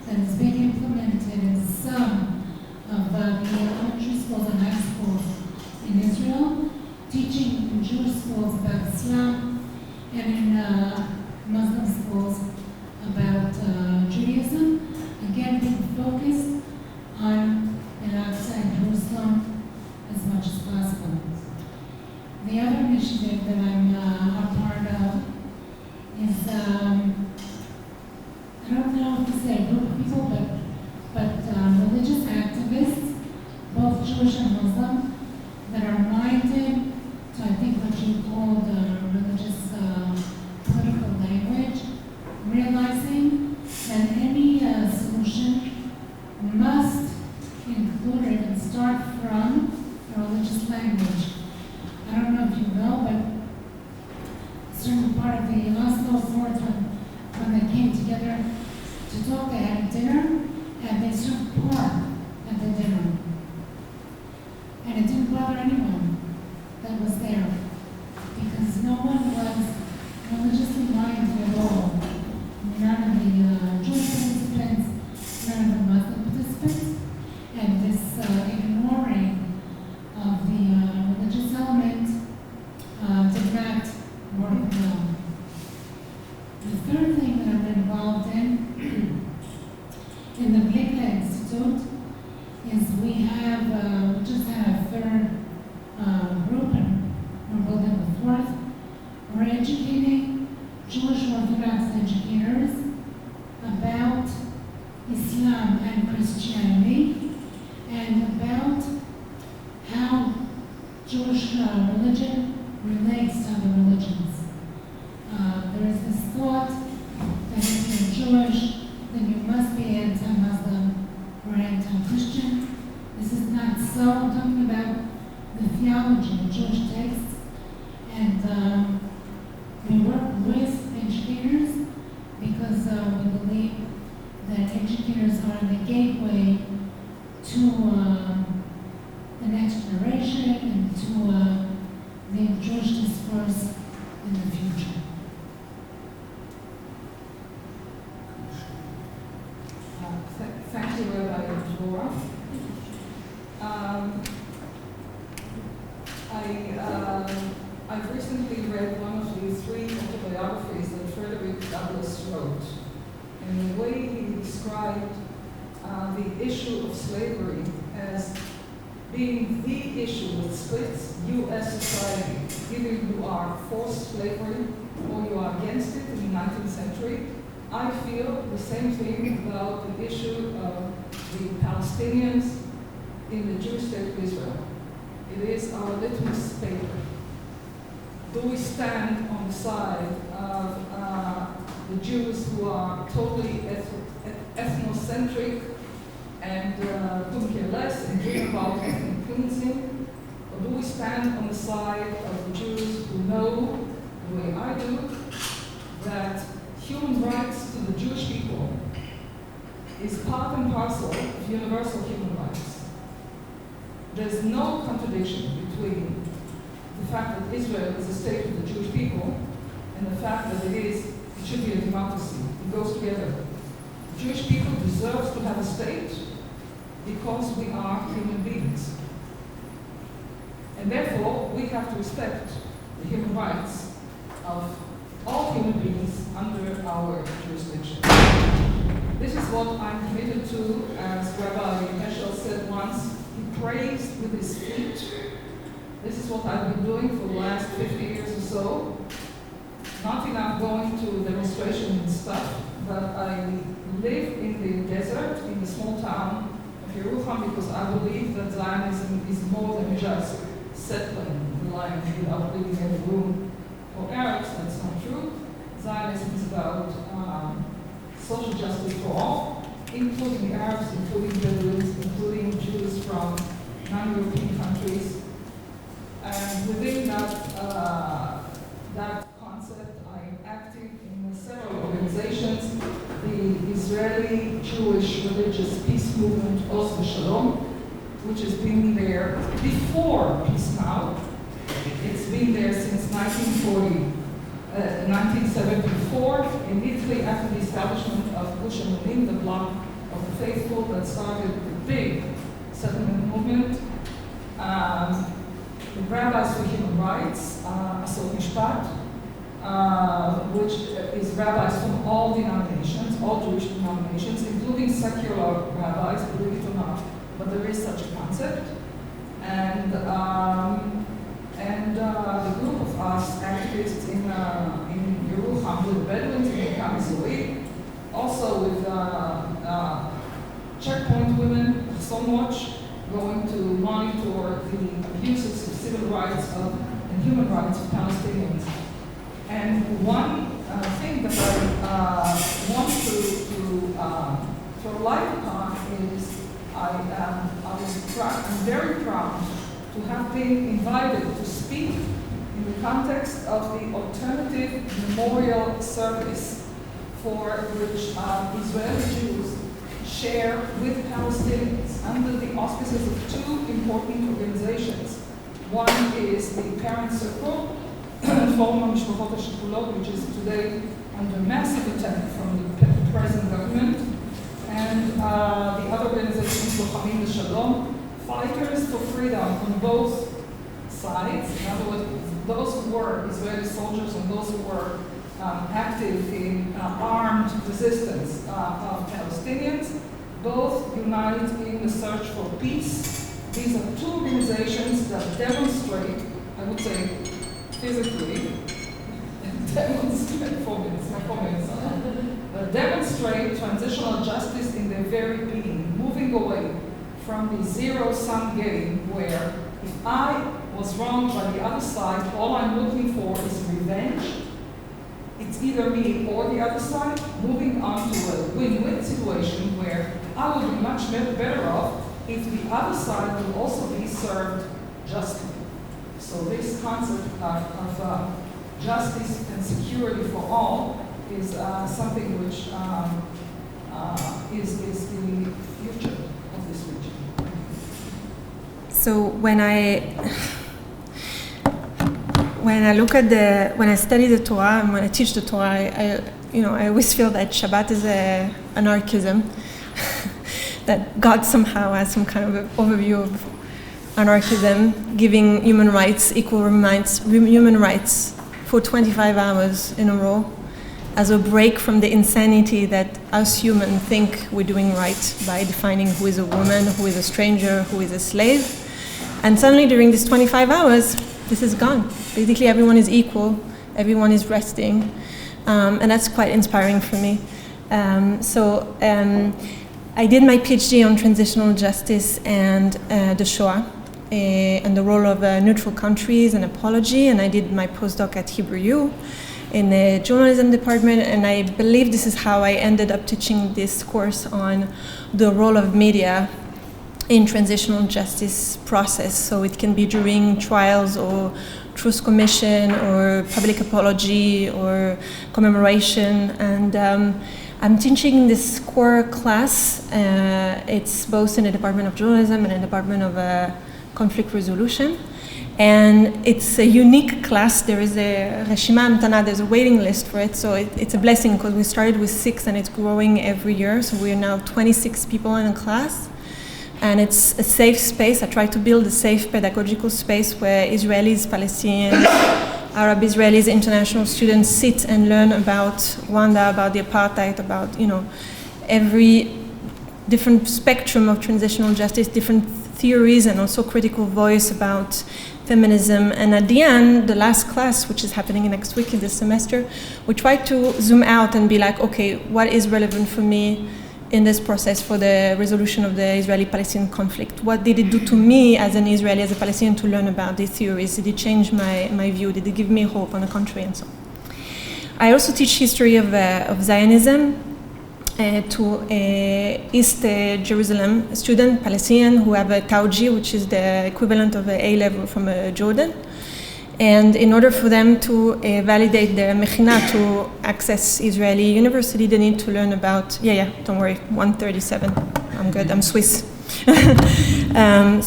that is being implemented in some of the elementary schools and high schools in Israel, teaching in Jewish schools about Islam and in Muslim schools about Judaism, again being focused on Al-Aqsa and Jerusalem as much as possible. The other initiative that I'm a part of is, I don't know if to say a group of people, but religious activists, both Jewish and Muslim, that are minded to, I think, what you call the religious political language, realizing that any solution must include or even start from the religious language. I don't know if you know, but certain part of the Oslo Accords, when they came together to talk, they had a dinner, and they served pork at the dinner. And it didn't bother anyone that was there, because no one was religiously minded at all. None of the Jewish participants, none of the Muslim participants, and this ignoring of the religious element did not work well. The third thing that I've been involved in the Blikka Institute is we just had a third group, and we're building a fourth. We're educating Jewish Orthodox educators about Islam and Christianity, and about how Jewish religion relates to other religions. There is this thought that if you're Jewish, then you must be anti-Muslim or anti-Christian. This is not so. I'm talking about the theology of Jewish texts, and we work with educators because we believe that educators are the gateway to the next generation and to the Jewish discourse in the future. Thank you, Rabbi Dvorah. I've recently read one of the three autobiographies that Frederick Douglass wrote, and the way he described the issue of slavery as being the issue that splits U.S. society. Either you are for slavery or you are against it in the 19th century. I feel the same thing about the issue of the Palestinians in the Jewish state of Israel. It is our litmus paper. Do we stand on the side of the Jews who are totally ethnocentric and couldn't care less and dream about ethnic cleansing? Or do we stand on the side of the Jews who know, the way I do, that human rights to the Jewish people is part and parcel of universal human rights? There's no contradiction between the fact that Israel is a state of the Jewish people and the fact that it should be a democracy. It goes together. The Jewish people deserve to have a state because we are human beings. And therefore, we have to respect the human rights of all human beings under our jurisdiction. This is what I'm committed to, as Rabbi Heschel said once. He praised with his feet. This is what I've been doing for the last 50 years or so. Not enough going to demonstrations and stuff, but I live in the desert, in the small town of Yerucham, because I believe that Zionism is more than just settling the land without living in a room. For Arabs, that's not true. Zionism is about social justice for all, including Arabs, including Bedouins, including Jews from non-European countries. And within that concept, I'm active in several organizations. the Israeli Jewish religious peace movement, Oz Shalom, which has been there before Peace Now. It's been there since 1974 in Italy after the establishment of Gush Emunim, the bloc of the faithful that started the big settlement movement. The Rabbis for Human Rights, Asot Mishpat, which is rabbis from all denominations, all Jewish denominations, including secular rabbis, believe it or not, but there is such a concept. And the group of us activists in Yerucham with Bedouins in the Kamizoi, also with checkpoint women, so much, going to monitor the abuses of civil rights and human rights of Palestinians. And one thing that I want to throw light upon is I'm very proud to have been invited to speak in the context of the alternative memorial service for which Israeli Jews share with Palestinians under the auspices of two important organizations. One is the Parent Circle, Forum HaMishpachot HaShekulot, which is today under massive attack from the present government, and the other organization is Lochamim L'Shalom, fighters for freedom on both sides. In other words, those who were Israeli soldiers and those who were active in armed resistance of Palestinians, both unite in the search for peace. These are two organizations that demonstrate, I would say physically, demonstrate transitional justice in their very being, moving away from the zero-sum game where if I was wronged by the other side, all I'm looking for is revenge. It's either me or the other side, moving on to a win-win situation where I will be much better off if the other side will also be served justly. So this concept of justice and security for all is something which is the future of this region. So when I when I study the Torah and when I teach the Torah, I always feel that Shabbat is an anarchism, that God somehow has some kind of an overview of anarchism, giving human rights, equal human rights for 25 hours in a row as a break from the insanity that us humans think we're doing right by defining who is a woman, who is a stranger, who is a slave. And suddenly during these 25 hours, this is gone. Basically everyone is equal, everyone is resting, and that's quite inspiring for me. I did my PhD on transitional justice and the Shoah, and the role of neutral countries and apology, and I did my postdoc at Hebrew U in the journalism department, and I believe this is how I ended up teaching this course on the role of media in transitional justice process. So it can be during trials or truth commission or public apology or commemoration, and I'm teaching this core class. It's both in the Department of Journalism and in the Department of Conflict Resolution. And it's a unique class. There is a Reshima Amtana, there's a waiting list for it. So it's a blessing because we started with 6 and it's growing every year. So we are now 26 people in a class. And it's a safe space. I try to build a safe pedagogical space where Israelis, Palestinians, Arab Israelis, international students sit and learn about Rwanda, about the apartheid, about every different spectrum of transitional justice, different theories, and also critical voice about feminism. And at the end, the last class, which is happening next week in this semester, we try to zoom out and be like, okay, what is relevant for me in this process for the resolution of the Israeli-Palestinian conflict? What did it do to me as an Israeli, as a Palestinian, to learn about these theories? Did it change my view? Did it give me hope on the country and so on? I also teach history of Zionism to East Jerusalem students, Palestinian, who have a Tauji, which is the equivalent of an A-level from Jordan. And in order for them to validate their mechina to access Israeli university, they need to learn about, don't worry, 137, I'm good, I'm Swiss.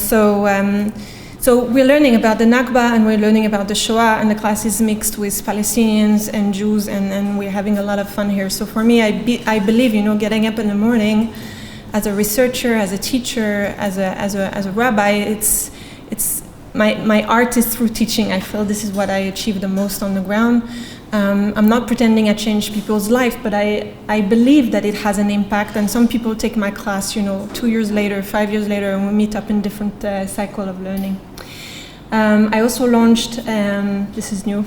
So we're learning about the Nakba and we're learning about the Shoah, and the class is mixed with Palestinians and Jews, and we're having a lot of fun here. So for me, I believe, getting up in the morning as a researcher, as a teacher, as a rabbi, it's my art is through teaching. I feel this is what I achieve the most on the ground. I'm not pretending I change people's life, but I believe that it has an impact, and some people take my class, 2 years later, 5 years later, and we meet up in different cycle of learning. I also launched, this is new,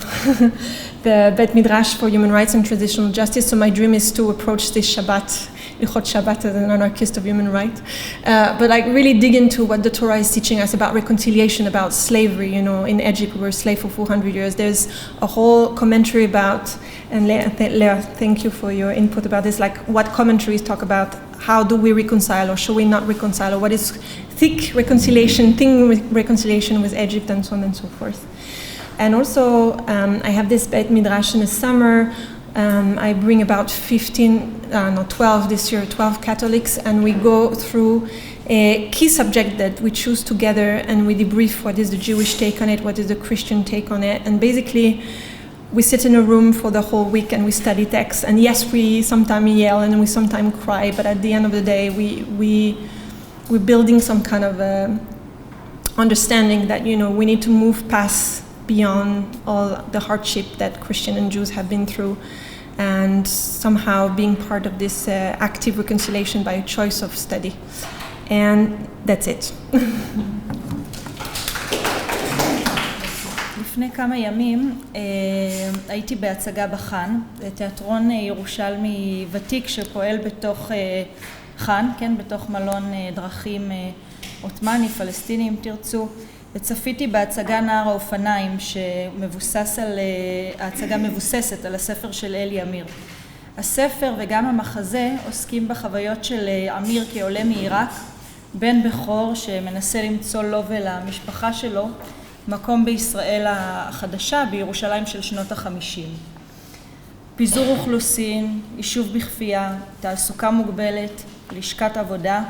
the Bet Midrash for Human Rights and Transitional Justice. So my dream is to approach this Shabbat, Ilchot Shabbat, as an anarchist of human rights, but I really dig into what the Torah is teaching us about reconciliation, about slavery. In Egypt we were slaves for 400 years. There's a whole commentary about, and Leah, thank you for your input about this, like what commentaries talk about how do we reconcile, or should we not reconcile, or what is thick reconciliation, thin reconciliation with Egypt, and so on and so forth. And also I have this Bet Midrash in the summer. I bring about 12 this year, 12 Catholics, and we go through a key subject that we choose together, and we debrief what is the Jewish take on it, what is the Christian take on it, and basically we sit in a room for the whole week and we study texts, and yes, we sometimes yell and we sometimes cry, but at the end of the day we're building some kind of understanding that we need to move past beyond all the hardship that Christians and Jews have been through, and somehow being part of this active reconciliation by a choice of study. And that's it. לפני כמה ימים הייתי בהצגה בחאן, תיאטרון ירושלמי ותיק שפועל בתוך חאן, בתוך מלון דרכים עות'מאני, פלסטיני אם תרצו, וצפיתי בהצגה נער האופניים ההצגה מבוססת על הספר של אלי אמיר. הספר וגם המחזה עוסקים בחוויות של אמיר כעולה מעיראק, בן בכור שמנסה למצוא לו ולמשפחה שלו מקום בישראל החדשה, בירושלים של שנות ה-50. פיזור אוכלוסין, יישוב בכפייה, תעסוקה מוגבלת, לשכת עבודה,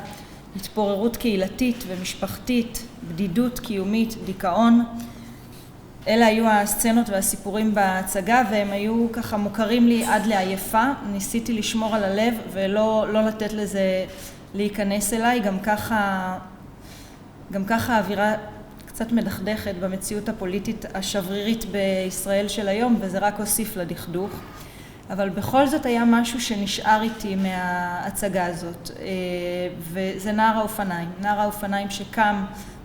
התפוררות קהילתית ומשפחתית, בדידות קיומית, דיכאון. אלה היו הסצנות והסיפורים בהצגה, והם היו ככה מוכרים לי עד לעייפה. ניסיתי לשמור על הלב ולא לתת לזה להיכנס אליי. גם ככה האווירה קצת מדכדכת במציאות הפוליטית השברירית בישראל של היום, וזה רק הוסיף לדכדוך. אבל בכל זאת היה משהו שנשאר איתי מההצגה הזאת, וזה נער האופניים. נער האופניים שקם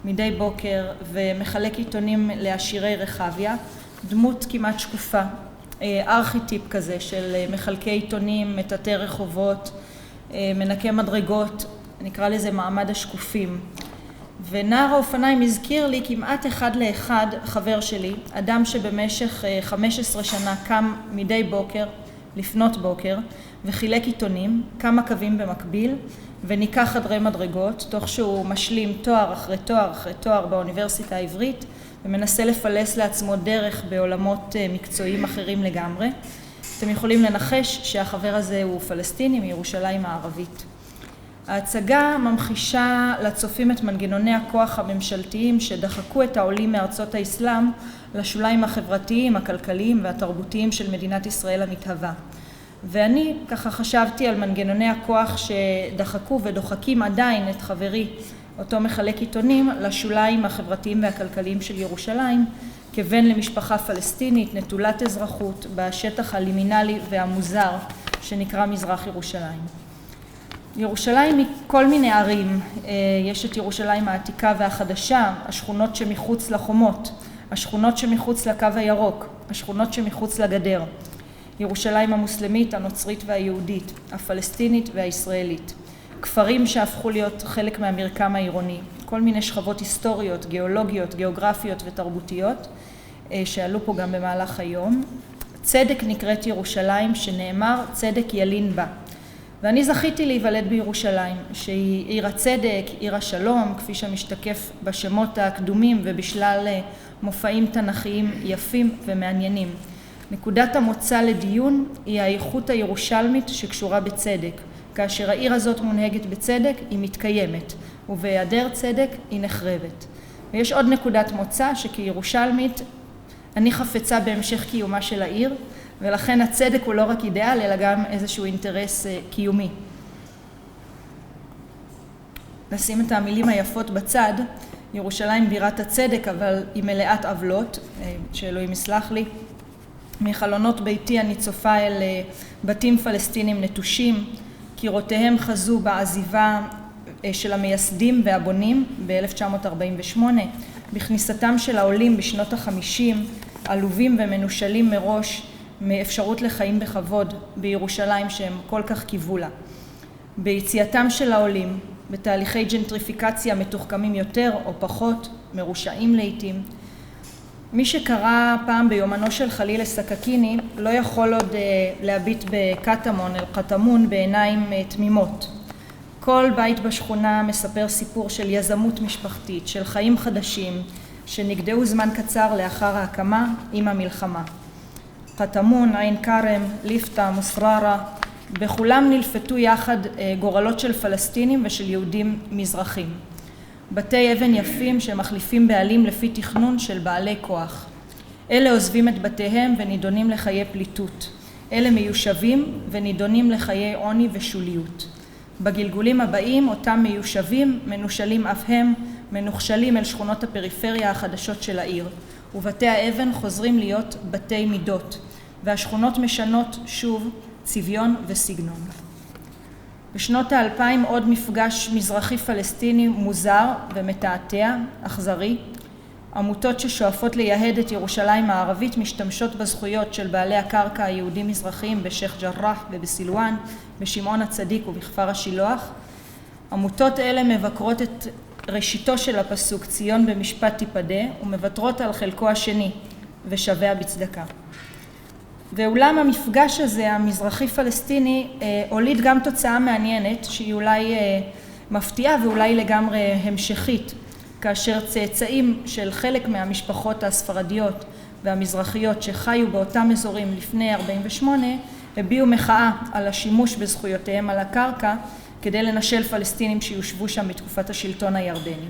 מדי בוקר ומחלק עיתונים לעשירי רחביה, דמות כמעט שקופה, ארכיטיפ כזה של מחלקי עיתונים, מטאטי רחובות, מנקי מדרגות, נקרא לזה מעמד השקופים. ונער האופניים הזכיר לי כמעט אחד לאחד חבר שלי, אדם שבמשך 15 שנה קם מדי בוקר, לפנות בוקר, וחילק עיתונים, כמה קווים במקביל, וניקח חדרי מדרגות, תוך שהוא משלים תואר אחרי תואר אחרי תואר באוניברסיטה העברית, ומנסה לפלס לעצמו דרך בעולמות מקצועיים אחרים לגמרי. אתם יכולים לנחש שהחבר הזה הוא פלסטיני מירושלים הערבית. ההצגה ממחישה לצופים את מנגנוני הכוח הממשלתיים שדחקו את העולים מארצות האסלאם לשוליים החברתיים, הכלכליים והתרבותיים של מדינת ישראל המתהווה. ואני ככה חשבתי על מנגנוני הכוח שדחקו ודוחקים עדיין את חברי, אותו מחלק עיתונים, לשוליים החברתיים והכלכליים של ירושלים, כבן למשפחה פלסטינית נטולת אזרחות בשטח הלימינלי והמוזר שנקרא מזרח ירושלים. ירושלים היא כל מיני ערים, יש את ירושלים העתיקה והחדשה, השכונות שמחוץ לחומות, השכונות שמחוץ לקו הירוק, השכונות שמחוץ לגדר, ירושלים המוסלמית, הנוצרית והיהודית, הפלסטינית והישראלית, כפרים שהפכו להיות חלק מהמרקם העירוני, כל מיני שכבות היסטוריות, גיאולוגיות, גיאוגרפיות ותרבותיות שעלו פה גם במהלך היום. צדק נקראת ירושלים שנאמר צדק ילין בה. ואני זכיתי להיוולד בירושלים, שהיא עיר הצדק, עיר השלום, כפי שמשתקף בשמות הקדומים ובשלל מופעים תנכיים יפים ומעניינים. נקודת המוצא לדיון היא האיכות הירושלמית שקשורה בצדק. כאשר העיר הזאת מונהגת בצדק, היא מתקיימת, ובהיעדר צדק היא נחרבת. ויש עוד נקודת מוצא שכירושלמית אני חפצה בהמשך קיומה של העיר, ולכן הצדק הוא לא רק אידיאל, אלא גם איזשהו אינטרס קיומי. נשים את המילים היפות בצד, ירושלים בירת הצדק, אבל היא מלאת עוולות, שאלוהים יסלח לי. מחלונות ביתי אני צופה אל בתים פלסטינים נטושים, קירותיהם חזו בעזיבה של המייסדים והבונים ב-1948, בכניסתם של העולים בשנות ה-50, עלובים ומנושלים מראש מאפשרות לחיים בכבוד בירושלים שהם כל כך קיוו לה. ביציאתם של העולים, בתהליכי ג'נטריפיקציה מתוחכמים יותר או פחות, מרושעים לעתים. מי שקרא פעם ביומנו של חליל סקקיני לא יכול עוד להביט בקטמון אל קטמון בעיניים תמימות. כל בית בשכונה מספר סיפור של יזמות משפחתית, של חיים חדשים שנגדעו זמן קצר לאחר ההקמה עם המלחמה. קטמון, עין כרם, ליפתא, מוסררה, בכולם נלפתו יחד גורלות של פלסטינים ושל יהודים מזרחים. בתי אבן יפים שמחליפים בעלים לפי תכנון של בעלי כוח. אלה עוזבים את בתיהם ונידונים לחיי פליטות. אלה מיושבים ונידונים לחיי עוני ושוליות. בגלגולים הבאים אותם מיושבים מנושלים אף הם, מנוכשלים אל שכונות הפריפריה החדשות של העיר, ובתי האבן חוזרים להיות בתי מידות, והשכונות משנות שוב צביון וסגנון. בשנות ה-2000 עוד מפגש מזרחי פלסטיני מוזר ומתעתע, אכזרי. עמותות ששואפות לייהד את ירושלים הערבית משתמשות בזכויות של בעלי הקרקע היהודים מזרחיים בשייח ג'רח ובסילואן, בשמעון הצדיק ובכפר השילוח. עמותות אלה מבקרות את ראשיתו של הפסוק ציון במשפט תיפדה ומוותרות על חלקו השני ושווה בצדקה. ואולם המפגש הזה, המזרחי פלסטיני, הוליד גם תוצאה מעניינת שהיא אולי מפתיעה ואולי לגמרי המשכית, כאשר צאצאים של חלק מהמשפחות הספרדיות והמזרחיות שחיו באותם אזורים לפני 48 הביעו מחאה על השימוש בזכויותיהם על הקרקע כדי לנשל פלסטינים שיושבו שם בתקופת השלטון הירדני.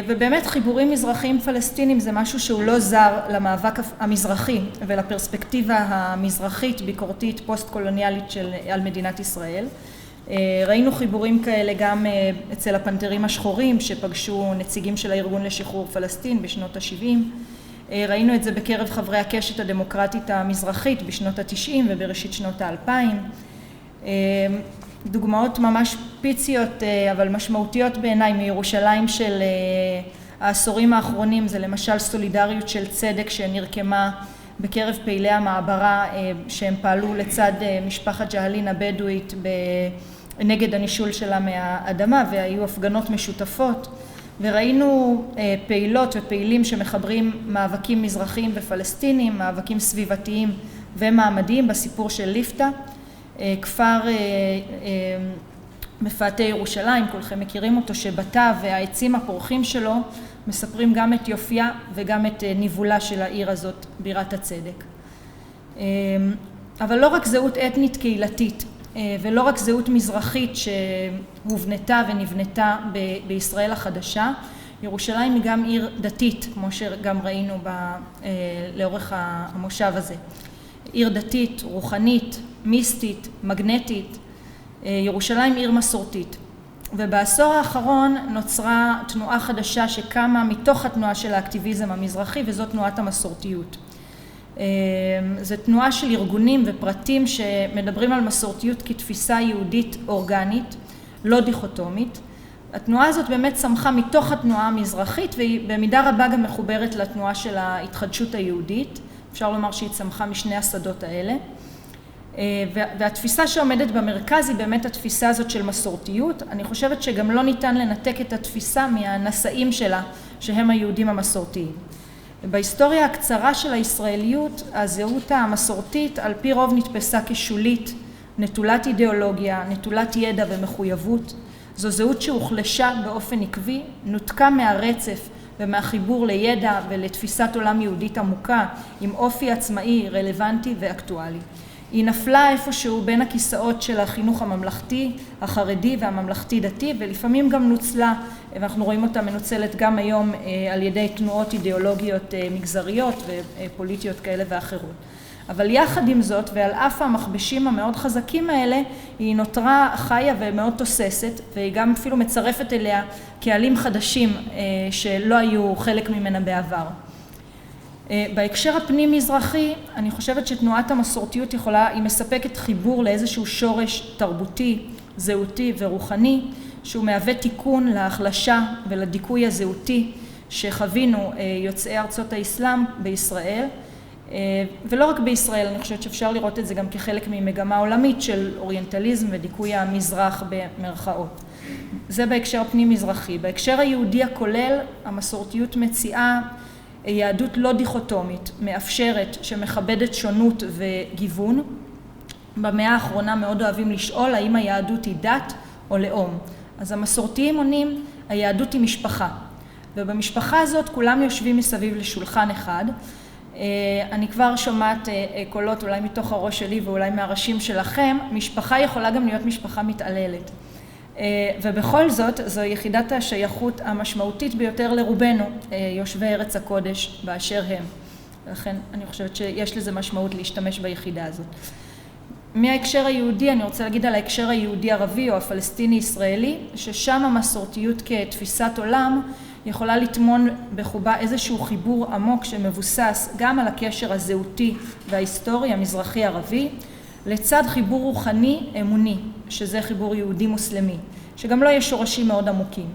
ובאמת חיבורים מזרחיים פלסטינים זה משהו שהוא לא זר למאבק המזרחי ולפרספקטיבה המזרחית ביקורתית פוסט קולוניאלית על מדינת ישראל. ראינו חיבורים כאלה גם אצל הפנתרים השחורים שפגשו נציגים של הארגון לשחרור פלסטין בשנות ה-70. ראינו את זה בקרב חברי הקשת הדמוקרטית המזרחית בשנות ה-90 ובראשית שנות ה-2000. דוגמאות ממש פיציות אבל משמעותיות בעיניי מירושלים של העשורים האחרונים זה למשל סולידריות של צדק שנרקמה בקרב פעילי המעברה שהם פעלו לצד משפחת ג'הלין הבדואית נגד הנישול שלה מהאדמה והיו הפגנות משותפות וראינו פעילות ופעילים שמחברים מאבקים מזרחיים ופלסטינים, מאבקים סביבתיים ומעמדיים בסיפור של ליפתא, כפר מפאתי ירושלים, כולכם מכירים אותו, שבתיו והעצים הפורחים שלו מספרים גם את יופייה וגם את ניבולה של העיר הזאת, בירת הצדק. אבל לא רק זהות אתנית קהילתית ולא רק זהות מזרחית שהובנתה ונבנתה בישראל החדשה, ירושלים היא גם עיר דתית, כמו שגם ראינו לאורך המושב הזה. עיר דתית, רוחנית, מיסטית, מגנטית, ירושלים עיר מסורתית. ובעשור האחרון נוצרה תנועה חדשה שקמה מתוך התנועה של האקטיביזם המזרחי, וזו תנועת המסורתיות. זו תנועה של ארגונים ופרטים שמדברים על מסורתיות כתפיסה יהודית אורגנית, לא דיכוטומית. התנועה הזאת באמת צמחה מתוך התנועה המזרחית, והיא במידה רבה גם מחוברת לתנועה של ההתחדשות היהודית. אפשר לומר שהיא צמחה משני השדות האלה. והתפיסה שעומדת במרכז היא באמת התפיסה הזאת של מסורתיות. אני חושבת שגם לא ניתן לנתק את התפיסה מהנשאים שלה, שהם היהודים המסורתיים. בהיסטוריה הקצרה של הישראליות, הזהות המסורתית על פי רוב נתפסה כשולית נטולת אידיאולוגיה, נטולת ידע ומחויבות. זו זהות שהוחלשה באופן עקבי, נותקה מהרצף ומהחיבור לידע ולתפיסת עולם יהודית עמוקה עם אופי עצמאי, רלוונטי ואקטואלי. היא נפלה איפשהו בין הכיסאות של החינוך הממלכתי, החרדי והממלכתי דתי, ולפעמים גם נוצלה, ואנחנו רואים אותה מנוצלת גם היום על ידי תנועות אידיאולוגיות מגזריות ופוליטיות כאלה ואחרות. אבל יחד עם זאת, ועל אף המכבשים המאוד חזקים האלה, היא נותרה חיה ומאוד תוססת, והיא גם אפילו מצרפת אליה קהלים חדשים שלא היו חלק ממנה בעבר. בהקשר הפנים-מזרחי, אני חושבת שתנועת המסורתיות היא מספקת חיבור לאיזשהו שורש תרבותי, זהותי ורוחני, שהוא מהווה תיקון להחלשה ולדיכוי הזהותי שחווינו יוצאי ארצות האסלאם בישראל, ולא רק בישראל, אני חושבת שאפשר לראות את זה גם כחלק ממגמה עולמית של אוריינטליזם ודיכוי המזרח במרכאות. זה בהקשר הפנים-מזרחי. בהקשר היהודי הכולל, המסורתיות מציעה יהדות לא דיכוטומית, מאפשרת, שמכבדת שונות וגיוון. במאה האחרונה מאוד אוהבים לשאול האם היהדות היא דת או לאום. אז המסורתיים עונים, היהדות היא משפחה. ובמשפחה הזאת כולם יושבים מסביב לשולחן אחד. אני כבר שומעת קולות אולי מתוך הראש שלי ואולי מהראשים שלכם, משפחה יכולה גם להיות משפחה מתעללת. ובכל זאת, זו יחידת השייכות המשמעותית ביותר לרובנו, יושבי ארץ הקודש באשר הם. לכן אני חושבת שיש לזה משמעות להשתמש ביחידה הזאת. מההקשר היהודי, אני רוצה להגיד על ההקשר היהודי-ערבי או הפלסטיני-ישראלי, ששם המסורתיות כתפיסת עולם יכולה לטמון בחובה איזשהו חיבור עמוק שמבוסס גם על הקשר הזהותי וההיסטורי המזרחי-ערבי, לצד חיבור רוחני אמוני, שזה חיבור יהודי-מוסלמי, שגם לא יש שורשים מאוד עמוקים.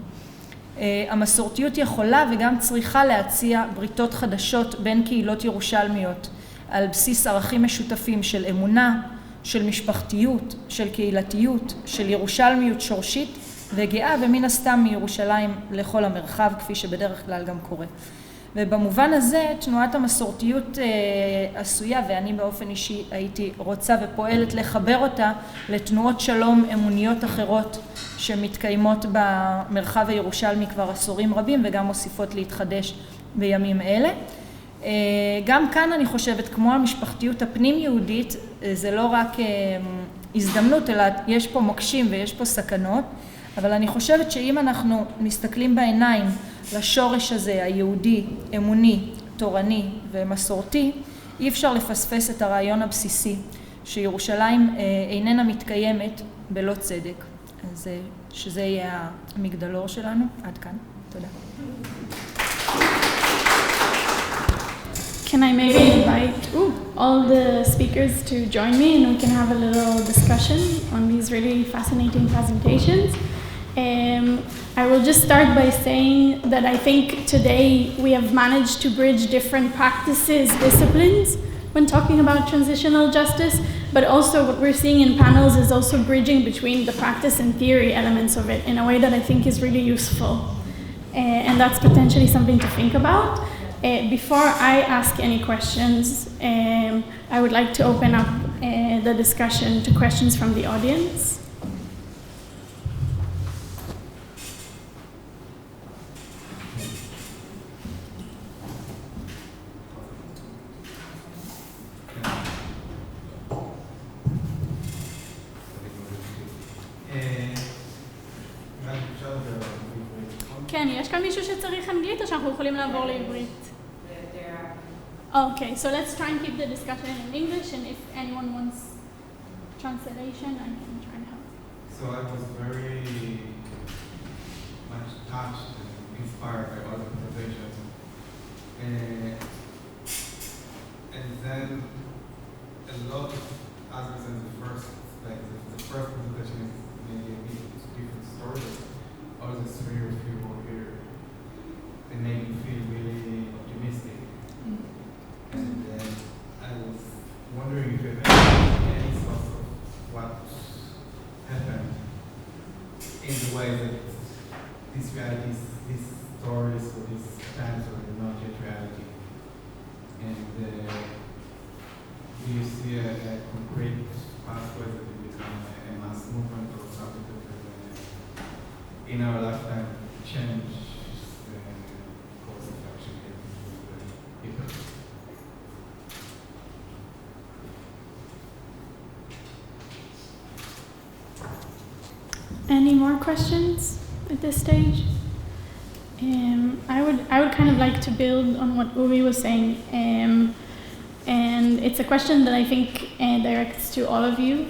המסורתיות יכולה וגם צריכה להציע בריתות חדשות בין קהילות ירושלמיות, על בסיס ערכים משותפים של אמונה, של משפחתיות, של קהילתיות, של ירושלמיות שורשית וגאה, ומן הסתם מירושלים לכל המרחב, כפי שבדרך כלל גם קורה. ובמובן הזה תנועת המסורתיות עשויה, ואני באופן אישי הייתי רוצה ופועלת לחבר אותה לתנועות שלום אמוניות אחרות שמתקיימות במרחב הירושלמי כבר עשורים רבים וגם מוסיפות להתחדש בימים אלה. גם כאן אני חושבת, כמו המשפחתיות הפנים יהודית, זה לא רק הזדמנות, אלא יש פה מוקשים ויש פה סכנות, אבל אני חושבת שאם אנחנו מסתכלים בעיניים לשורש הזה, היהודי, אמוני, תורני ומסורתי, אי אפשר לפספס את הרעיון הבסיסי, שירושלים איננה מתקיימת בלא צדק. אז שזה יהיה המגדלור שלנו. עד כאן. תודה. Can I maybe invite all the speakers to join me and we can have a little discussion on these really fascinating presentations. I will just start by saying that I think today we have managed to bridge different practices, disciplines, when talking about transitional justice, but also what we're seeing in panels is also bridging between the practice and theory elements of it in a way that I think is really useful. And that's potentially something to think about. Before I ask any questions, I would like to open up the discussion to questions from the audience. כן, יש כאן מישהו שצריך אנגלית או שאנחנו יכולים לעבור לעברית? Okay, so let's try and keep the discussion in English, and if anyone wants translation, I can try and help. So I was very much touched and inspired by all the presentations. And then a lot of others in the first, like the first presentation is maybe a bit different story. All the three of you were here. It made me feel really optimistic. And I was wondering if you have any thoughts of what happened in the way that these realities, these stories, or these times were not yet reality. And do you see a concrete pathway that we become a mass movement or something that will, in our lifetime, change the course of action here with the people. Any more questions at this stage? I would kind of like to build on what Uri was saying, and it's a question that I think directs to all of you.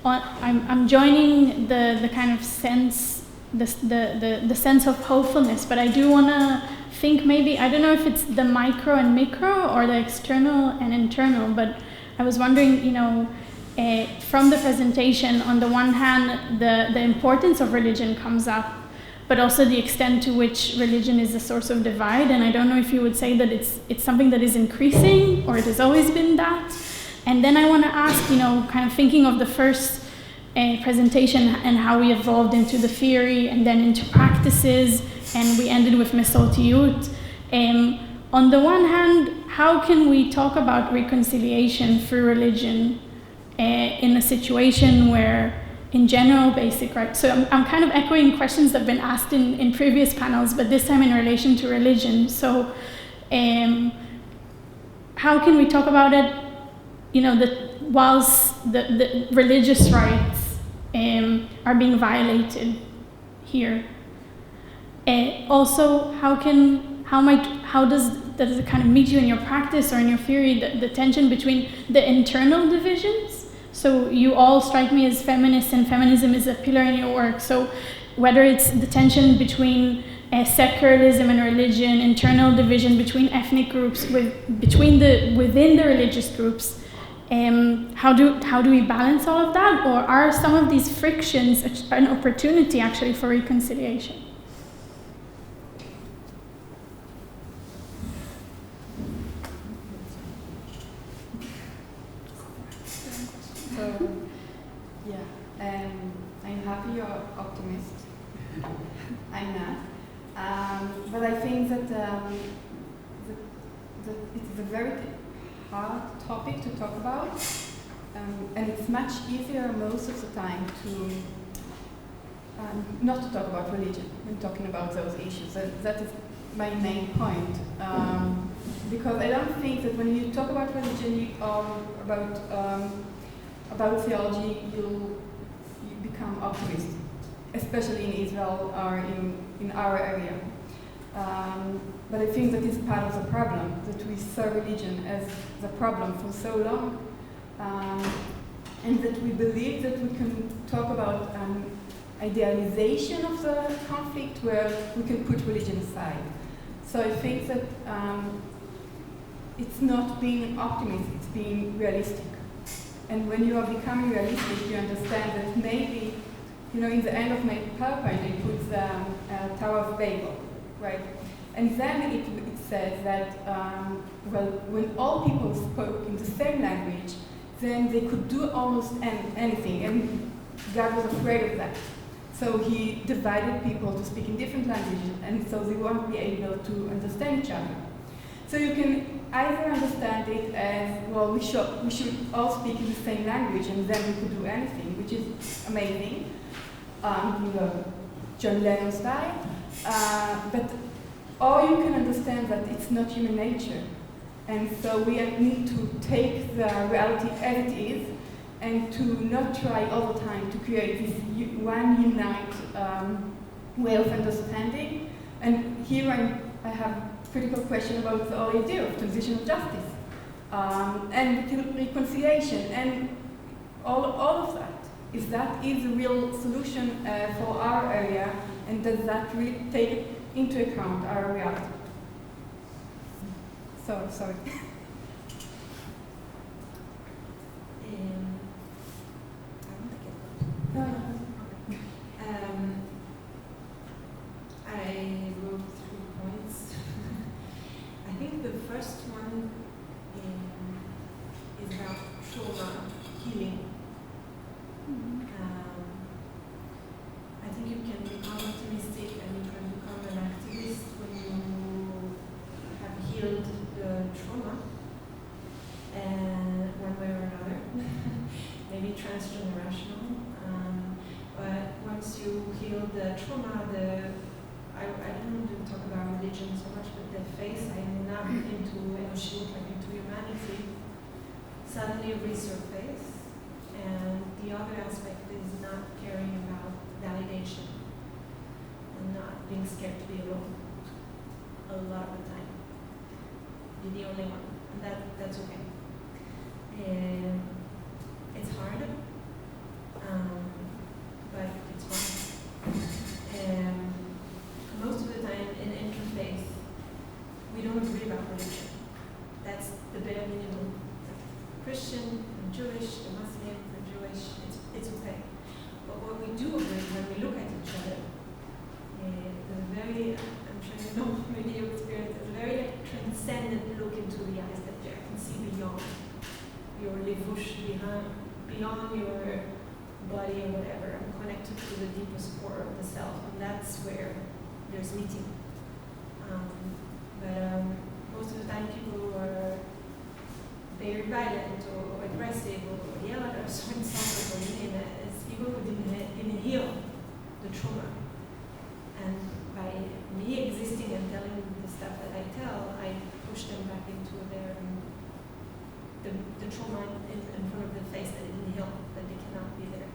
I'm joining the kind of sense, the sense of hopefulness, but I do want to think maybe, I don't know if it's the micro and micro or the external and internal, but I was wondering, from the presentation, on the one hand, the importance of religion comes up, but also the extent to which religion is a source of divide. And I don't know if you would say that it's something that is increasing or it has always been that. And then I want to ask, kind of thinking of the first presentation and how we evolved into the theory and then into practices, and we ended with mesortiyut. On the one hand, how can we talk about reconciliation through religion in a situation where, in general, basic rights? So I'm kind of echoing questions that have been asked in previous panels, but this time in relation to religion. So how can we talk about it, whilst the religious rights are being violated here? Also, how does it kind of meet you in your practice or in your theory, the tension between the internal divisions? So you all strike me as feminists, and feminism is a pillar in your work. So whether it's the tension between secularism and religion, internal division between ethnic groups, within the religious groups, how do we balance all of that? Or are some of these frictions an opportunity actually for reconciliation? So, yeah, I'm happy you're optimist. I'm not. But I think that it's a very hard topic to talk about, and it's much easier most of the time to not to talk about religion when talking about those issues. That is my main point. Because I don't think that when you talk about religion or about theology, you become optimist, especially in Israel or in our area. But I think that is part of the problem, that we saw religion as the problem for so long, and that we believe that we can talk about an idealization of the conflict where we can put religion aside. So I think that it's not being optimist, it's being realistic. And when you are becoming realistic, you understand that maybe, in the end of my PowerPoint, they put the Tower of Babel, right? And then it says that, when all people spoke in the same language, then they could do almost anything, and God was afraid of that. So he divided people to speak in different languages, and so they won't be able to understand each other. So you can either understand it as, well, we should all speak in the same language, and then we could do anything, which is amazing, John Lennon style. Or you can understand that it's not human nature, and so we need to take the reality as it is, and to not try all the time to create this one unite way of understanding. And here I have a critical question about the whole idea of transitional justice and reconciliation and all of that. Is that is a real solution for our area, and does that really take into account our reality? Sorry. I wrote 3 points. I think the first one is about trauma healing. I think you can become optimistic and you can become an activist when you have healed the trauma. international. But once you heal the trauma, I don't want to talk about religion so much, but the faith, I'm not into Enoshut, like into humanity, suddenly resurface. And the other aspect is not caring about validation and not being scared to be alone a lot of the time. You're the only one, and that's okay. And it's hard, but it's fun. And most of the time in interfaith, we don't agree about religion. That's the bare minimum. Christian, I'm Jewish, the Muslim, the Jewish, it's okay. But what we do agree when we look at each other, there's a very, I'm sure you know, maybe you've experienced, there's a very transcendent look into the eyes that there can see beyond your levush, beyond your body or whatever, and connected to the deepest core of the self, and that's where there's meeting. But most of the time people are very violent or aggressive or yell at us or insult or name it. It's people who didn't heal the trauma. And by me existing and telling the stuff that I tell, I push them back into their the trauma in front of the face that it didn't heal, that they cannot be there.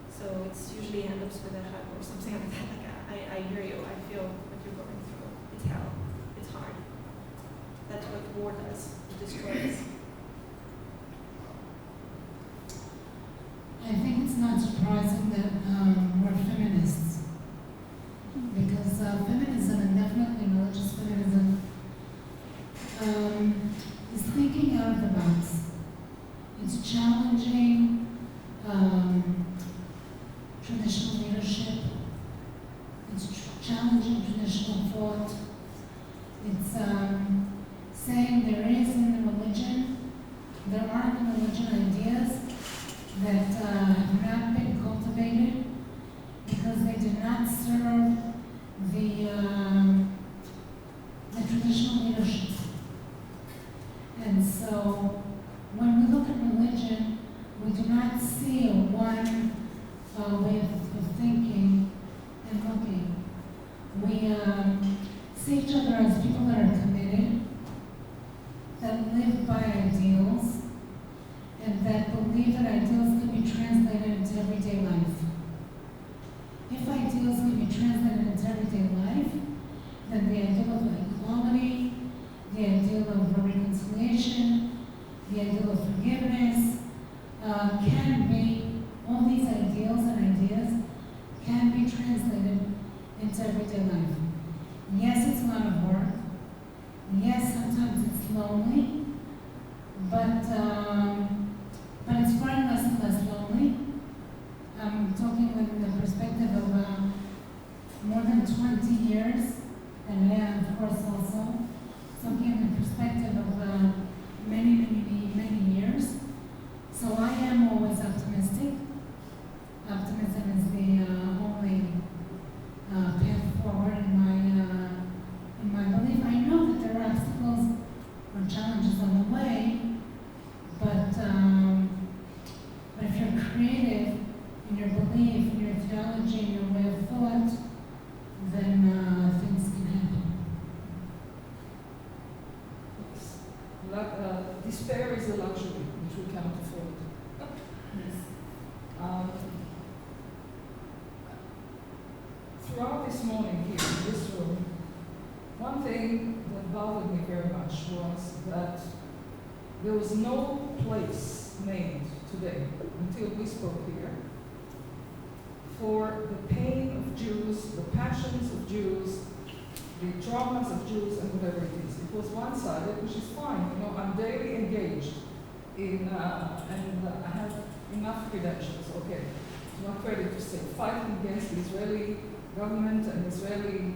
So it's usually end up with a hug or something like that. Like I hear you, I feel what you're going through. It's hell. It's hard. That's what war does. It destroys. I think it's not surprising that we're feminists, because feminism, and definitely religious feminism, is thinking out of the box. It's challenging traditional leadership. It's challenging traditional thought. It's saying there is in the religion, there are in religion ideas that have not been cultivated because they did not serve the traditional leadership. And so when we look at religion, we do not see one way of thinking and looking. We see each other as people that are committed, that live by ideals, and that believe that ideals can be translated into everyday life. If ideals can be translated into everyday life, then the ideal of equality, the ideal of reconciliation, the ideal of forgiveness, can be, all these ideals and ideas can be translated into everyday life. Yes, it's a lot of work. Yes, sometimes it's lonely, but it's growing less and less lonely. I'm talking within the perspective of more than 20 years, and Leah, of course, also. Talking in the perspective of many years. So I am always optimistic. Optimism is the only path forward in my belief. I know that there are obstacles or challenges on the way, but if you're creative in your belief, in your theology, in your way of thought, then things can happen. Despair is a luxury which we cannot afford. Throughout this morning here in this room, one thing that bothered me very much was that there was no place made today, until we spoke here, for the pain of Jews, the passions of Jews, the traumas of Jews, and whatever it is. It was one-sided, which is fine. You know, I'm daily engaged in, and I have enough credentials, okay, not ready to say, fighting against the Israeli government and Israeli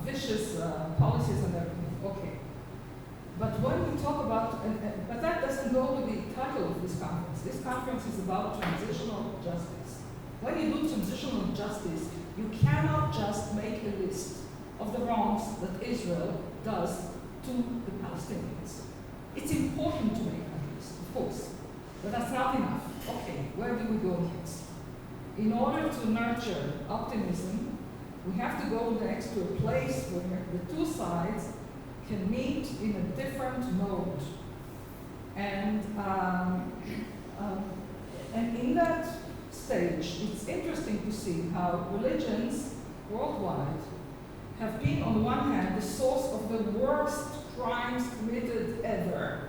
vicious policies and everything, okay. But when we talk about, but that doesn't go with the title of this conference. This conference is about transitional justice. When you do transitional justice, you cannot just make a list of the wrongs that Israel does to the Palestinians. It's important to make that list, of course, but that's not enough. okay, where do we go next? In order to nurture optimism, we have to go next to a place where the two sides can meet in a different mode. And in that stage, it's interesting to see how religions worldwide have been, on the one hand, the source of the worst crimes committed ever.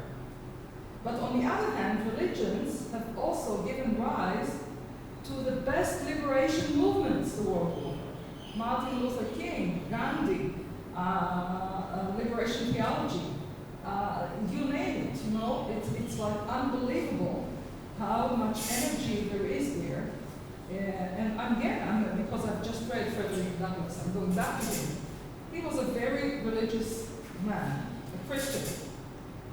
But on the other hand, religions have also given rise to the best liberation movements the world over. Martin Luther King, Gandhi, liberation theology, you name it, you know, it's like unbelievable how much energy there is there. And because I've just read Frederick Douglass, I'm going back to him. He was a very religious man, a Christian.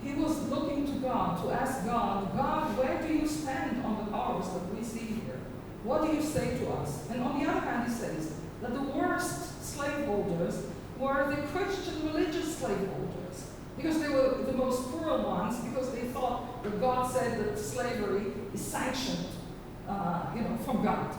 He was looking to God, to ask God, God, where do you stand on the powers that we see here? What do you say to us? And on the other hand, he says that the worst slaveholders were the Christian religious slaveholders, because they were the most cruel ones, because they thought that God said that slavery is sanctioned, from God.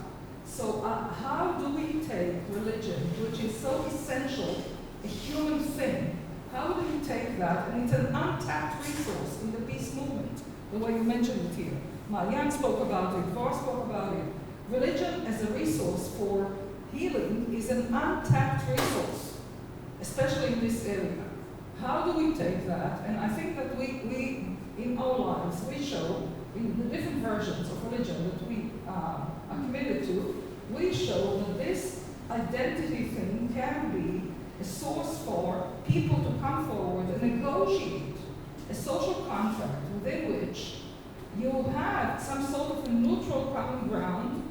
So how do we take religion, which is so essential, a human thing, how do we take that? And it's an untapped resource in the peace movement, the way you mentioned it here. Marianne spoke about it, Var spoke about it. Religion as a resource for healing is an untapped resource, especially in this area. How do we take that? And I think that we in our lives, we show, in the different versions of religion that we are committed to, we show that this identity thing can be a source for people to come forward and negotiate a social contract within which you have some sort of a neutral common ground,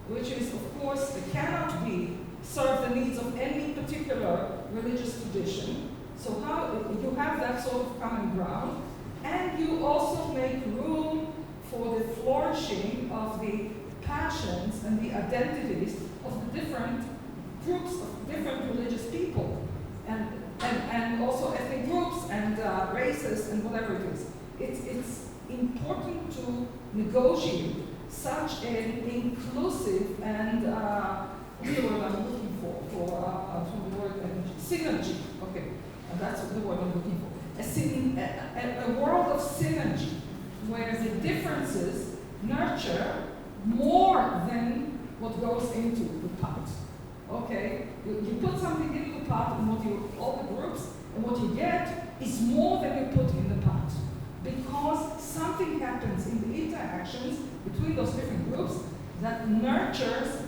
which is, of course, it cannot be serve the needs of any particular religious tradition. So how you have that sort of common ground, and you also make room for the flourishing of the passions and the identities of the different groups of different religious people, and also ethnic groups and races and whatever it is. It's important to negotiate such an inclusive and what's the word I'm looking for from the word synergy. Okay, and that's the word I'm looking for. A world of synergy where the differences nurture more than what goes into the pot. Okay, you put something into the pot, and all the groups, and what you get is more than you put in the pot, because something happens in the interactions between those different groups that nurtures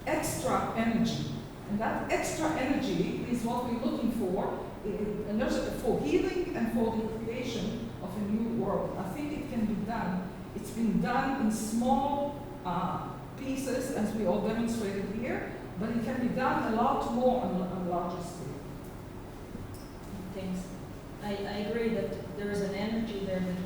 extra energy, and that extra energy is what we're looking for healing and for the creation of a new world. I think it can be done. It's been done in small pieces, as we all demonstrated here, but it can be done a lot more on a larger scale. Thanks. I agree that there is an energy there that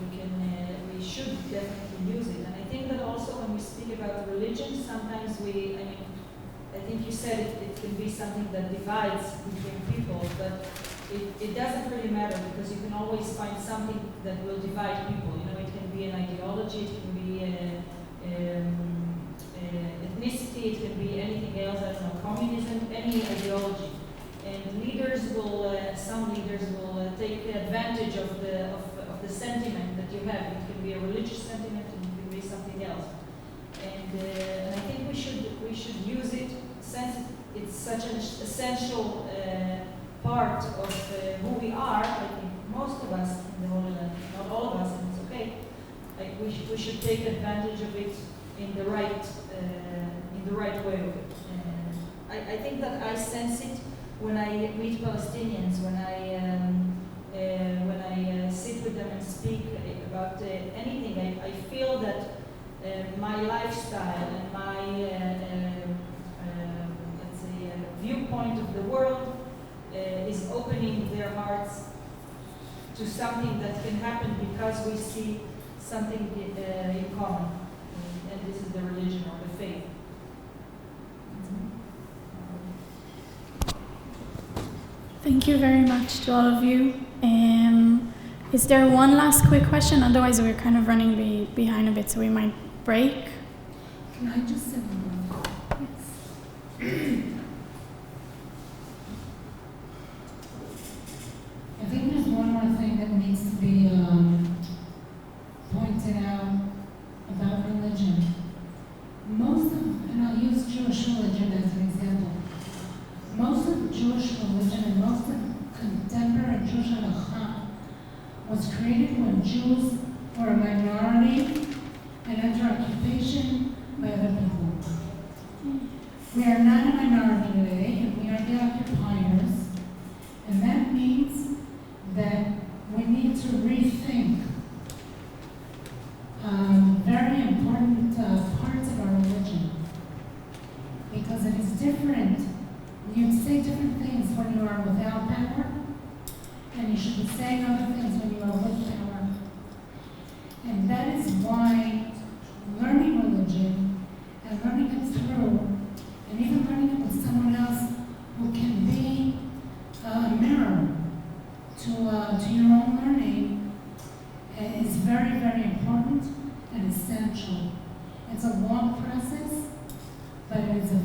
we should definitely use it. And I think that also when we speak about religion, sometimes I think you said it can be something that divides between people, but it doesn't really matter, because you can always find something that will divide people. It can be an ideology, it can be ethnicity, it can be anything else, I don't know, communism, any ideology. And some leaders will take advantage of the sentiment that you have. It can be a religious sentiment, and it can be something else. And I think we should use it, since it's such an essential part of who we are. I think most of us in the Holy Land, not all of us, and it's okay. We should take advantage of it in the right way of it. I think that I sense it when I meet Palestinians, when I sit with them and speak about anything. I feel that my lifestyle and my let's say viewpoint of the world is opening their hearts to something that can happen because we see something in common, and this is the religion or the faith. Thank you very much to all of you. Is there one last quick question? Otherwise, we're kind of running behind a bit, so we might break. Can I just say one more? I think there's one more thing that needs to be pointed out about religion. Most of, and I'll use Jewish religion as an example, most of Jewish religion and most of contemporary Jewish halakha was created when Jews were a minority and under occupation by other people. We are not a minority today, and we are the occupiers, and that means that we need to rethink very important parts of our religion, because it is different. You say different things when you are without power, and you should be saying other things when you are with power. And that is why learning religion and learning it through, and even learning it with someone else who can be a mirror to your own learning, is very, very important and essential. It's a long process, but it is a